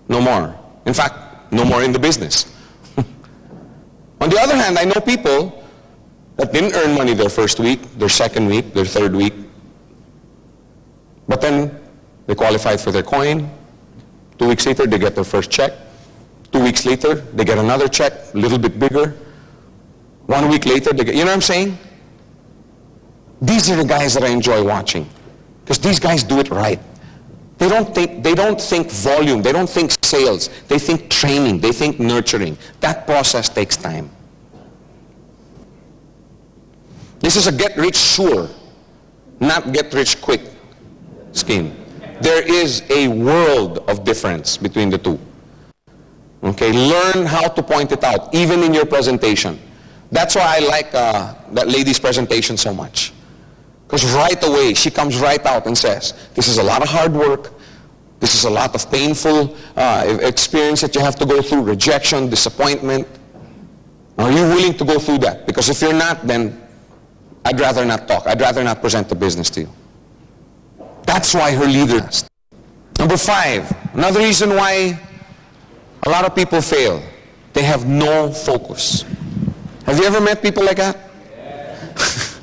no more. In fact, no more in the business. On the other hand, I know people that didn't earn money their first week, their second week, their third week. But then they qualified for their coin. 2 weeks later, they get their first check. 2 weeks later, they get another check, a little bit bigger. 1 week later, they get, you know what I'm saying? These are the guys that I enjoy watching, because these guys do it right. They don't think volume, they don't think sales, they think training, they think nurturing. That process takes time. This is a get-rich-sure, not get-rich-quick scheme. There is a world of difference between the two. Okay, learn how to point it out, even in your presentation. That's why I like that lady's presentation so much. Because right away, she comes right out and says, this is a lot of hard work, this is a lot of painful experience that you have to go through, rejection, disappointment. Are you willing to go through that? Because if you're not, then I'd rather not talk. I'd rather not present the business to you. That's why her leader asked. Number 5, another reason why a lot of people fail. They have no focus. Have you ever met people like that? Yes.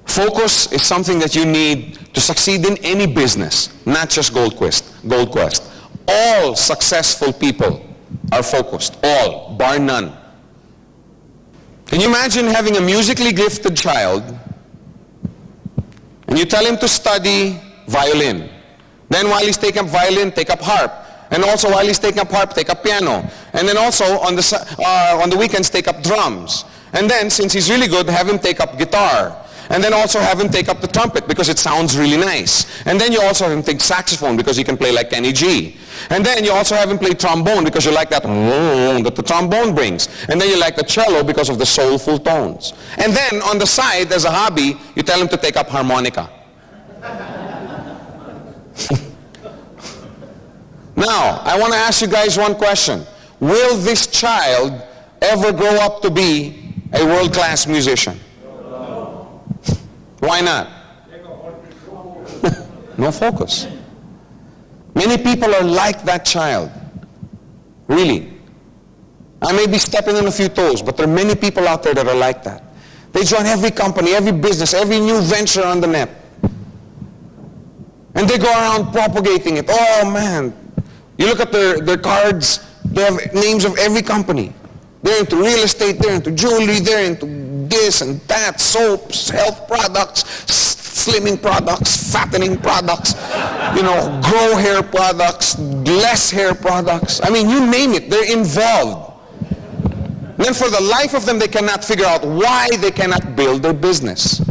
Focus is something that you need to succeed in any business, not just Gold Quest. All successful people are focused. All, bar none. Can you imagine having a musically gifted child and you tell him to study violin? Then while he's taking up violin, take up harp. And also while he's taking up harp, take up piano. And then also on the weekends, take up drums. And then, since he's really good, have him take up guitar. And then also have him take up the trumpet because it sounds really nice. And then you also have him take saxophone because he can play like Kenny G. And then you also have him play trombone because you like that that the trombone brings. And then you like the cello because of the soulful tones. And then on the side, as a hobby, you tell him to take up harmonica. Now, I want to ask you guys one question. Will this child ever grow up to be a world-class musician? Why not? No focus. Many people are like that child. Really. I may be stepping on a few toes, but there are many people out there that are like that. They join every company, every business, every new venture on the net. And they go around propagating it. Oh man. You look at their cards, they have names of every company. They're into real estate, they're into jewelry, they're into this and that, soaps, health products, slimming products, fattening products, grow hair products, less hair products. I mean, you name it, they're involved. Then for the life of them, they cannot figure out why they cannot build their business.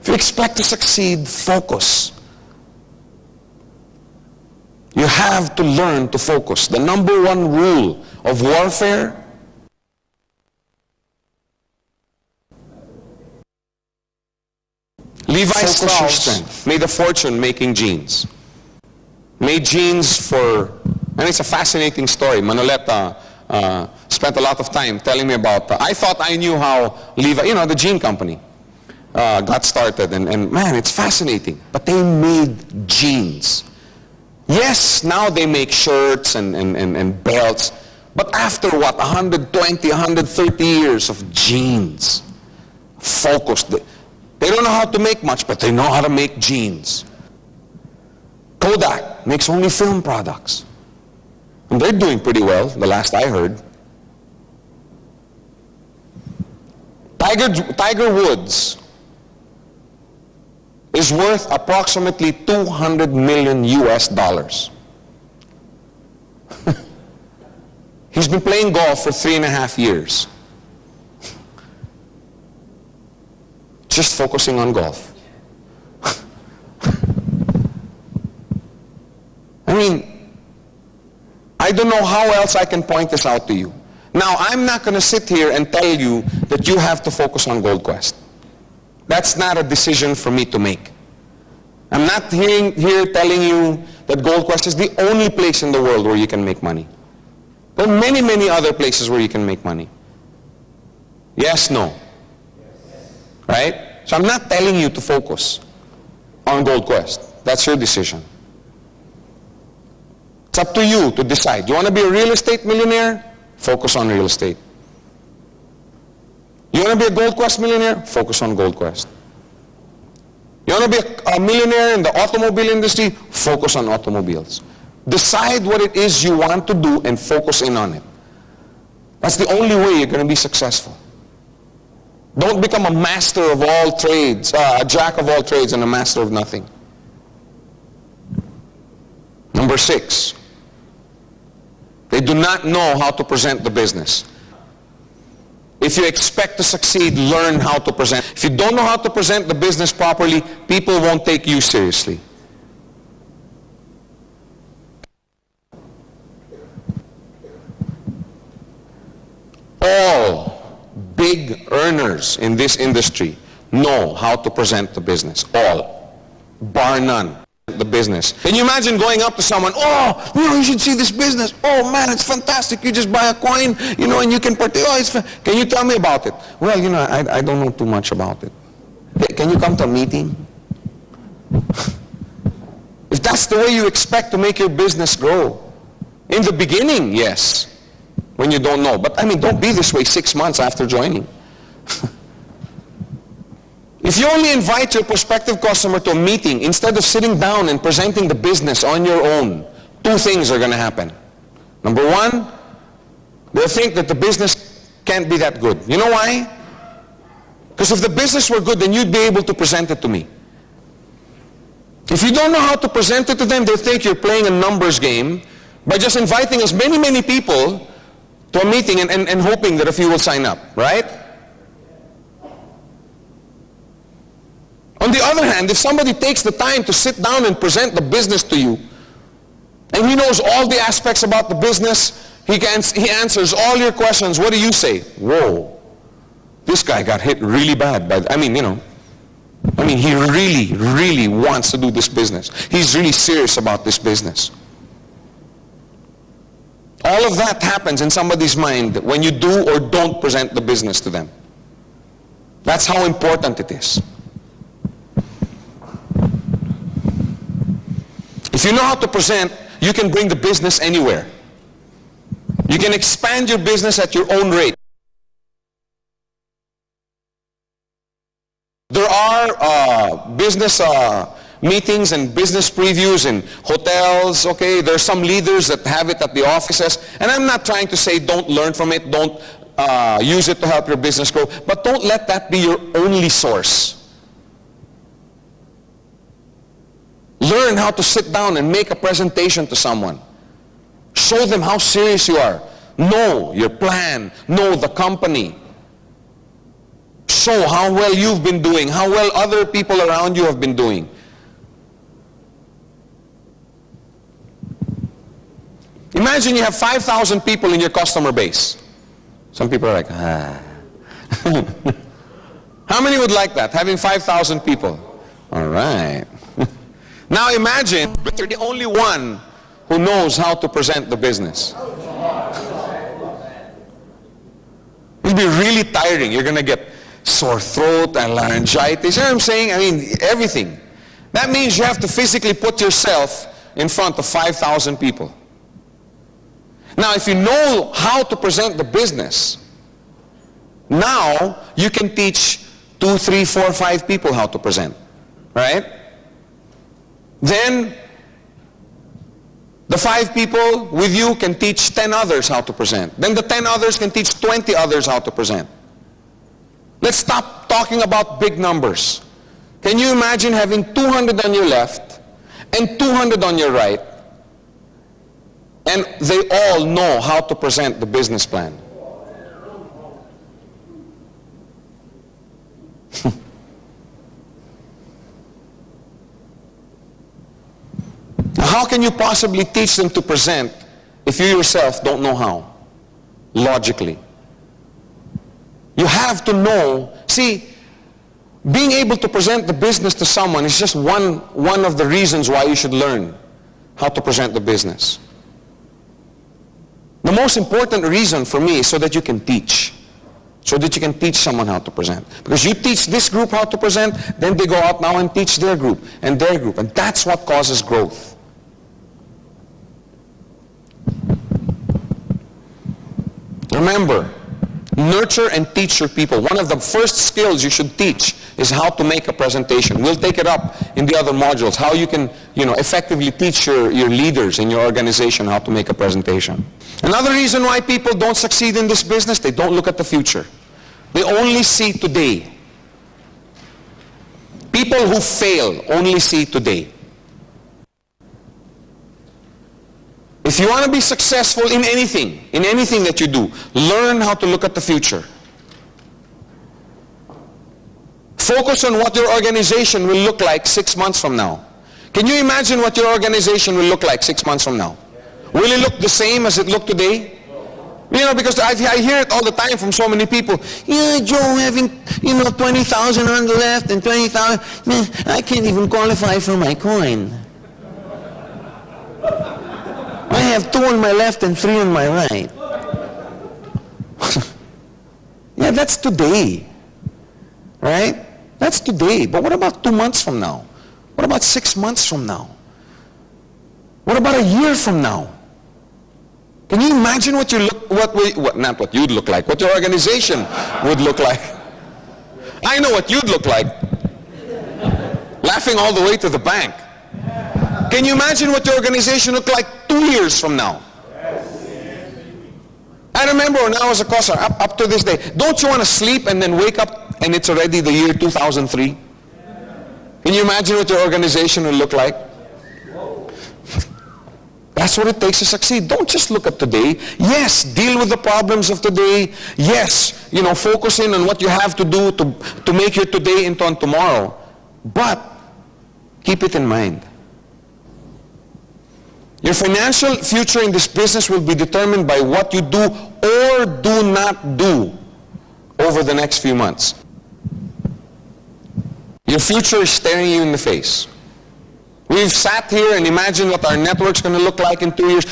If you expect to succeed, focus. You have to learn to focus. The number one rule of warfare Levi Strauss made a fortune making jeans. Made jeans for, and it's a fascinating story. Manoleta spent a lot of time telling me about, I thought I knew how Levi, you know, the jean company, got started. And man, it's fascinating. But they made jeans. Yes, now they make shirts and belts. But after what, 120, 130 years of jeans, focused. They don't know how to make much, but they know how to make jeans. Kodak makes only film products. And they're doing pretty well, the last I heard. Tiger Woods is worth approximately 200 million US dollars. He's been playing golf for 3.5 years. Just focusing on golf. I mean, I don't know how else I can point this out to you. Now, I'm not going to sit here and tell you that you have to focus on Gold Quest. That's not a decision for me to make. I'm not here telling you that Gold Quest is the only place in the world where you can make money. There are many, many other places where you can make money. Yes, no. Right? So I'm not telling you to focus on Gold Quest. That's your decision. It's up to you to decide. You want to be a real estate millionaire? Focus on real estate. You want to be a Gold Quest millionaire? Focus on Gold Quest. You want to be a millionaire in the automobile industry? Focus on automobiles. Decide what it is you want to do and focus in on it. That's the only way you're going to be successful. Don't become a master of all trades, a jack of all trades and a master of nothing. Number 6, they do not know how to present the business. If you expect to succeed, learn how to present. If you don't know how to present the business properly, people won't take you seriously. All big earners in this industry know how to present the business. All. Bar none. The business. Can you imagine going up to someone, oh, you know, you should see this business. Oh man, it's fantastic. You just buy a coin, you know, and you can partake. Oh, it's can you tell me about it? Well, you know, I don't know too much about it. Hey, can you come to a meeting? If that's the way you expect to make your business grow, in the beginning, yes, when you don't know. But I mean, don't be this way 6 months after joining. If you only invite your prospective customer to a meeting instead of sitting down and presenting the business on your own, 2 things are going to happen. Number 1, they'll think that the business can't be that good. You know why? Because if the business were good, then you'd be able to present it to me. If you don't know how to present it to them, they'll think you're playing a numbers game by just inviting as many people to a meeting and hoping that a few will sign up, right? On the other hand, if somebody takes the time to sit down and present the business to you, and he knows all the aspects about the business, he answers all your questions, what do you say? Whoa, this guy got hit really bad by, he really wants to do this business. He's really serious about this business. All of that happens in somebody's mind when you do or don't present the business to them. That's how important it is. If you know how to present, you can bring the business anywhere. You can expand your business at your own rate. There are business meetings and business previews in hotels, okay? There are some leaders that have it at the offices. And I'm not trying to say don't learn from it, don't use it to help your business grow, but don't let that be your only source. Learn how to sit down and make a presentation to someone. Show them how serious you are. Know your plan. Know the company. Show how well you've been doing, how well other people around you have been doing. Imagine you have 5,000 people in your customer base. Some people are like, ah. How many would like that, having 5,000 people? All right. Now imagine you're the only one who knows how to present the business. It'll be really tiring. You're going to get sore throat and laryngitis. You know what I'm saying? I mean, everything. That means you have to physically put yourself in front of 5,000 people. Now, if you know how to present the business, now you can teach 2, 3, 4, 5 people how to present. Right? Then, the 5 people with you can teach 10 others how to present. Then the 10 others can teach 20 others how to present. Let's stop talking about big numbers. Can you imagine having 200 on your left and 200 on your right, and they all know how to present the business plan? How can you possibly teach them to present if you yourself don't know how? Logically. You have to know. See, being able to present the business to someone is just one of the reasons why you should learn how to present the business. The most important reason for me is so that you can teach. So that you can teach someone how to present. Because you teach this group how to present, then they go out now and teach their group and their group. And that's what causes growth. Remember, nurture and teach your people. One of the first skills you should teach is how to make a presentation. We'll take it up in the other modules, how you can, effectively teach your leaders in your organization how to make a presentation. Another reason why people don't succeed in this business, they don't look at the future. They only see today. People who fail only see today. If you want to be successful in anything that you do, learn how to look at the future. Focus on what your organization will look like 6 months from now. Can you imagine what your organization will look like 6 months from now? Will it look the same as it looked today? Because I hear it all the time from so many people. Yeah, Joe, having, 20,000 on the left and 20,000, man, I can't even qualify for my coin. I have 2 on my left and 3 on my right. Yeah, that's today. Right? That's today. But what about 2 months from now? What about 6 months from now? What about a year from now? Can you imagine what you look, not what you'd look like, what your organization would look like? I know what you'd look like. Laughing all the way to the bank. Can you imagine what your organization looked like 2 years from now? I remember when I was a COSAR, up to this day, don't you want to sleep and then wake up and it's already the year 2003? Can you imagine what your organization will look like? That's what it takes to succeed. Don't just look at today. Yes, deal with the problems of today. Yes, focus in on what you have to do to make your today into on tomorrow. But keep it in mind. Your financial future in this business will be determined by what you do or do not do over the next few months. Your future is staring you in the face. We've sat here and imagined what our network's going to look like in 2 years.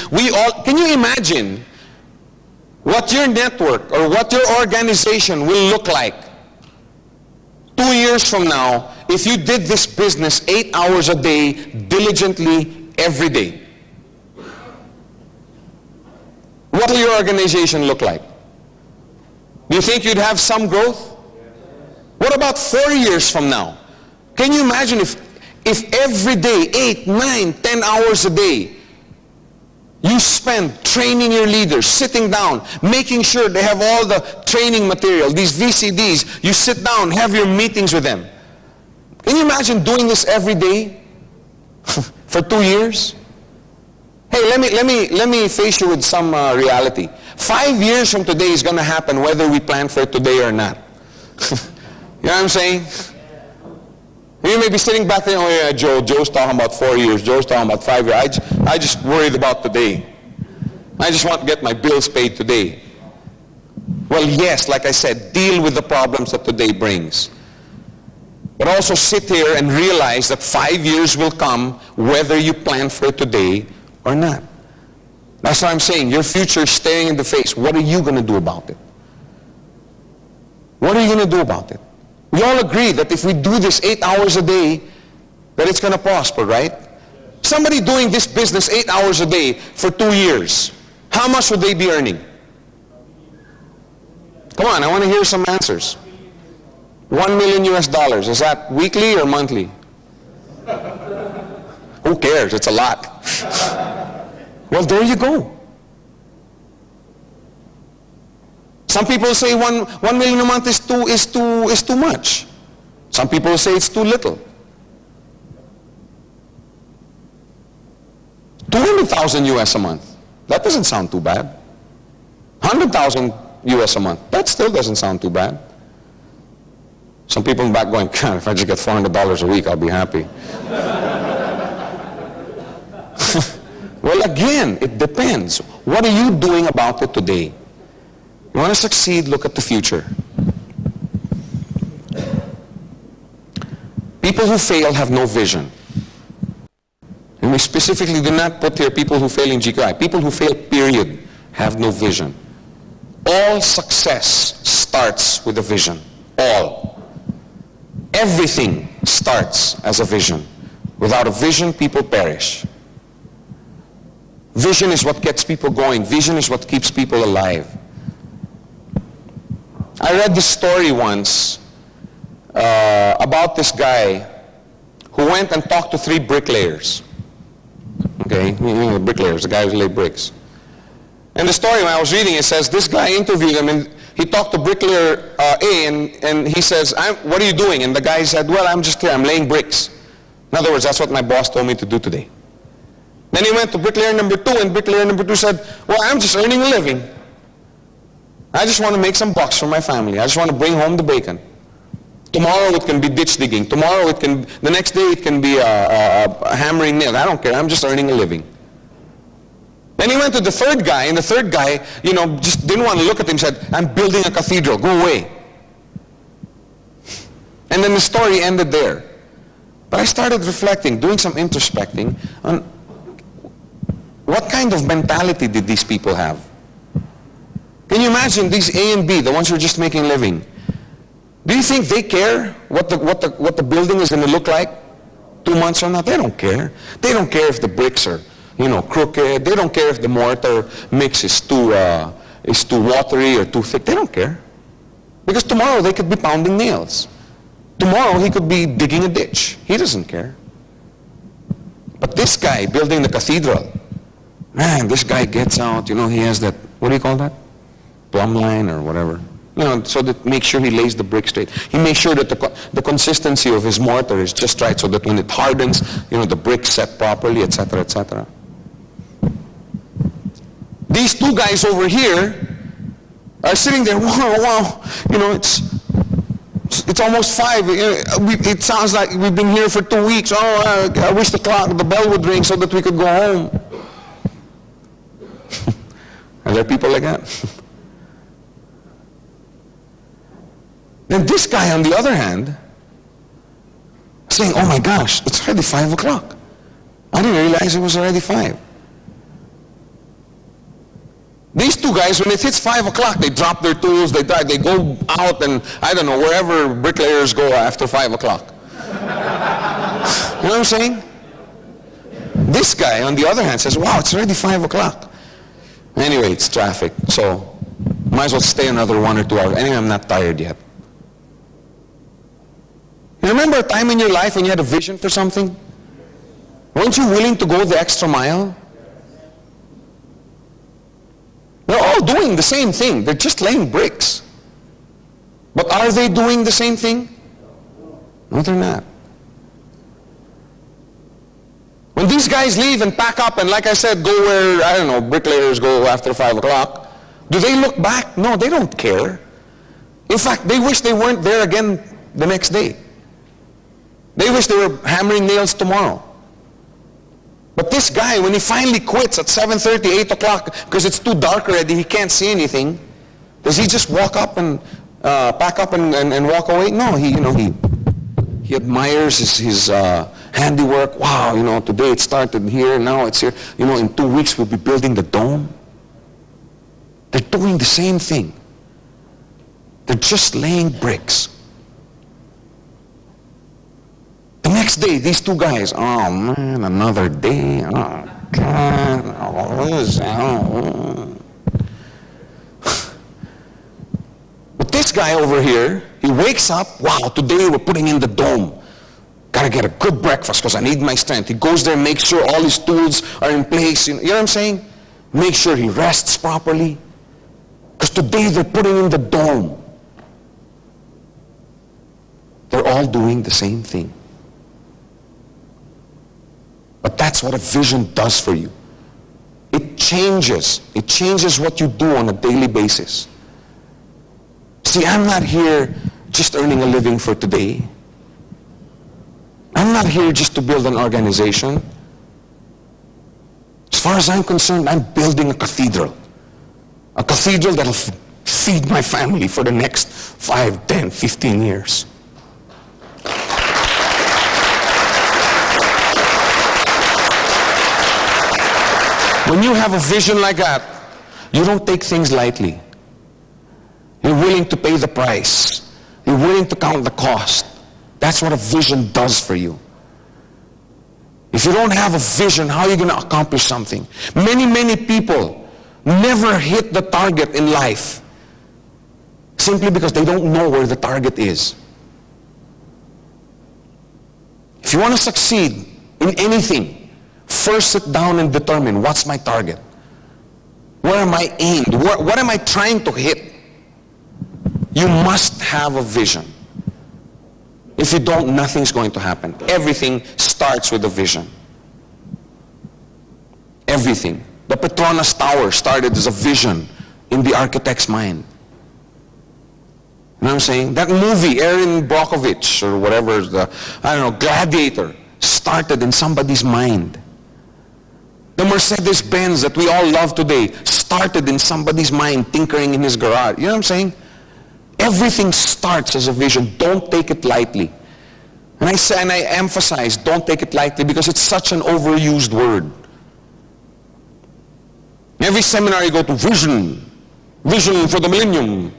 Can you imagine what your network or what your organization will look like 2 years from now if you did this business 8 hours a day, diligently, every day? What will your organization look like? Do you think you'd have some growth? What about 4 years from now? Can you imagine if every day, 8, 9, 10 hours a day, you spend training your leaders, sitting down, making sure they have all the training material, these VCDs, you sit down, have your meetings with them. Can you imagine doing this every day For 2 years? Hey, let me face you with some reality. 5 years from today is going to happen whether we plan for it today or not. You know what I'm saying? You may be sitting back there, oh yeah, Joe's talking about 4 years, Joe's talking about 5 years. I just worried about today. I just want to get my bills paid today. Well, yes, like I said, deal with the problems that today brings. But also sit here and realize that 5 years will come whether you plan for it today or not. That's what I'm saying. Your future is staring in the face. What are you going to do about it? What are you going to do about it? We all agree that if we do this 8 hours a day, that it's going to prosper, right? Somebody doing this business 8 hours a day for 2 years, how much would they be earning? Come on, I want to hear some answers. 1 million US dollars. Is that weekly or monthly? Who cares? It's a lot. Well, there you go. Some people say 1 million a month is too much. Some people say it's too little. 200,000 US a month. That doesn't sound too bad. 100,000 US a month. That still doesn't sound too bad. Some people in the back going, God, if I just get $400 a week, I'll be happy. Well, again, it depends. What are you doing about it today? You want to succeed, look at the future. People who fail have no vision. And we specifically do not put here people who fail in GQI. People who fail, period, have no vision. All success starts with a vision. All. Everything starts as a vision. Without a vision, people perish. Vision is what gets people going. Vision is what keeps people alive. I read this story once about this guy who went and talked to 3 bricklayers. Okay, you know the bricklayers, the guy who laid bricks. And the story, when I was reading, it says this guy interviewed him, and he talked to bricklayer A, and he says, what are you doing? And the guy said, well, I'm just here, I'm laying bricks. In other words, that's what my boss told me to do today. Then he went to bricklayer number 2, and bricklayer number 2 said, well, I'm just earning a living. I just want to make some bucks for my family. I just want to bring home the bacon. Tomorrow it can be ditch digging. Tomorrow it can, the next day it can be hammering nails. I don't care, I'm just earning a living. Then he went to the 3rd guy, and the 3rd guy, you know, just didn't want to look at him, said, I'm building a cathedral, go away. And then the story ended there. But I started reflecting, doing some introspecting on what kind of mentality did these people have? Can you imagine these A and B, the ones who are just making a living? Do you think they care what the building is going to look like 2 months from now? They don't care. They don't care if the bricks are, you know, crooked. They don't care if the mortar mix is too watery or too thick. They don't care. Because tomorrow they could be pounding nails. Tomorrow he could be digging a ditch. He doesn't care. But this guy building the cathedral, man, this guy gets out, you know, he has that, what do you call that? Plumb line or whatever. You know, so that make sure he lays the brick straight. He makes sure that the consistency of his mortar is just right so that when it hardens, you know, the brick's set properly, etc., etc. These 2 guys over here are sitting there, wow, you know, it's almost 5. It sounds like we've been here for 2 weeks. Oh, I wish the bell would ring so that we could go home. Are there people like that? Then this guy, on the other hand, saying, oh my gosh, it's already 5 o'clock. I didn't realize it was already 5. These 2 guys, when it hits 5 o'clock, they drop their tools, they go out and, I don't know, wherever bricklayers go after 5 o'clock. You know what I'm saying? This guy, on the other hand, says, wow, it's already 5 o'clock. Anyway, it's traffic, so might as well stay another 1 or 2 hours. Anyway, I'm not tired yet. You remember a time in your life when you had a vision for something? Weren't you willing to go the extra mile? They're all doing the same thing. They're just laying bricks. But are they doing the same thing? No, they're not. When these guys leave and pack up and, like I said, go where, I don't know, bricklayers go after 5 o'clock, do they look back? No, they don't care. In fact, they wish they weren't there again the next day. They wish they were hammering nails tomorrow. But this guy, when he finally quits at 7:30, 8 o'clock, because it's too dark already, he can't see anything, does he just walk up and pack up and walk away? No, he admires his handiwork. Wow, today it started here, now it's here. In 2 weeks we'll be building the dome. They're doing the same thing. They're just laying bricks. The next day, these two guys, oh man, another day. Oh God. But this guy over here, he wakes up, wow, today we're putting in the dome. Gotta get a good breakfast because I need my strength. He goes there, makes sure all his tools are in place. You know what I'm saying? Make sure he rests properly. Because today they're putting in the dome. They're all doing the same thing. But that's what a vision does for you. It changes what you do on a daily basis. See, I'm not here just earning a living for today. I'm not here just to build an organization. As far as I'm concerned, I'm building a cathedral. A cathedral that'll feed my family for the next 5, 10, 15 years. When you have a vision like that, you don't take things lightly. You're willing to pay the price. You're willing to count the cost. That's what a vision does for you. If you don't have a vision, how are you going to accomplish something? Many people never hit the target in life simply because they don't know where the target is. If you want to succeed in anything, first sit down and determine, what's my target? Where am I aimed? What am I trying to hit? You must have a vision. If you don't, nothing's going to happen. Everything starts with a vision. Everything. The Petronas Tower started as a vision in the architect's mind. You know what I'm saying? That movie, Erin Brockovich, or whatever, Gladiator, started in somebody's mind. The Mercedes-Benz that we all love today started in somebody's mind, tinkering in his garage. You know what I'm saying? Everything starts as a vision. Don't take it lightly. And I emphasize, don't take it lightly, because it's such an overused word. Every seminar you go to, vision for the millennium,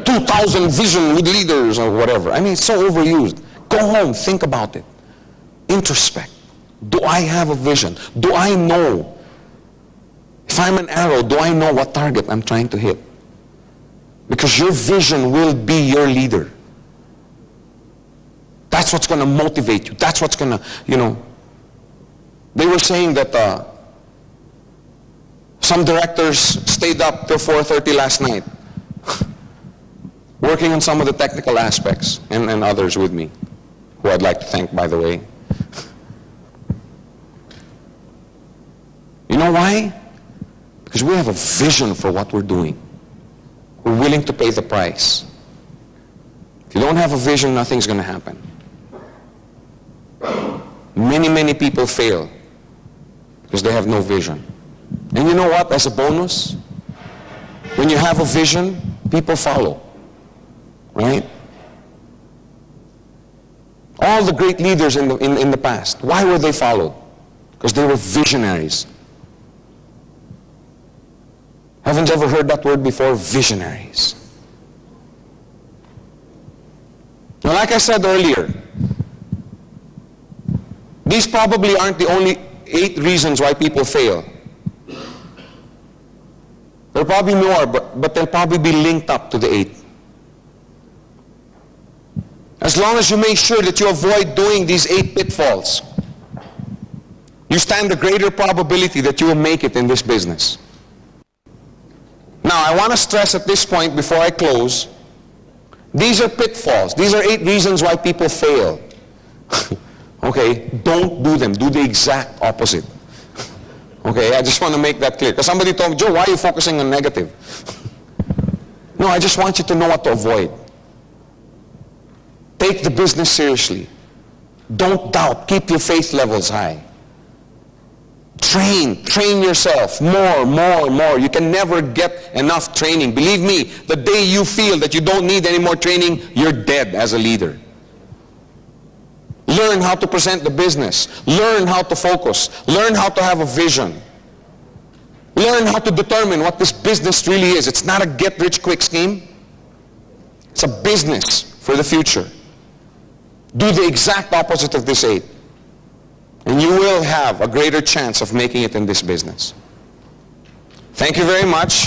2000 vision with leaders or whatever. I mean, it's so overused. Go home, think about it. Introspect. Do I have a vision? Do I know? If I'm an arrow, do I know what target I'm trying to hit? Because your vision will be your leader. That's what's going to motivate you. That's what's going to, They were saying that some directors stayed up till 4:30 last night working on some of the technical aspects, and others with me, who I'd like to thank, by the way. You know why? Because we have a vision for what we're doing. We're willing to pay the price. If you don't have a vision, nothing's going to happen. Many people fail because they have no vision. And you know what? As a bonus, when you have a vision, people follow. Right? All the great leaders in the past, why were they followed? Because they were visionaries. Haven't you ever heard that word before? Visionaries. Now, like I said earlier, these probably aren't the only 8 reasons why people fail. There are probably more, but they'll probably be linked up to the 8. As long as you make sure that you avoid doing these 8 pitfalls, you stand a greater probability that you will make it in this business. Now, I want to stress at this point before I close, these are pitfalls. These are 8 reasons why people fail. Okay? Don't do them. Do the exact opposite. Okay? I just want to make that clear. Because somebody told me, Joe, why are you focusing on negative? No, I just want you to know what to avoid. Take the business seriously. Don't doubt. Keep your faith levels high. Train yourself more. You can never get enough training. Believe me, the day you feel that you don't need any more training, you're dead as a leader. Learn how to present the business. Learn how to focus. Learn how to have a vision. Learn how to determine what this business really is. It's not a get-rich-quick scheme. It's a business for the future. Do the exact opposite of this 8. And you will have a greater chance of making it in this business. Thank you very much.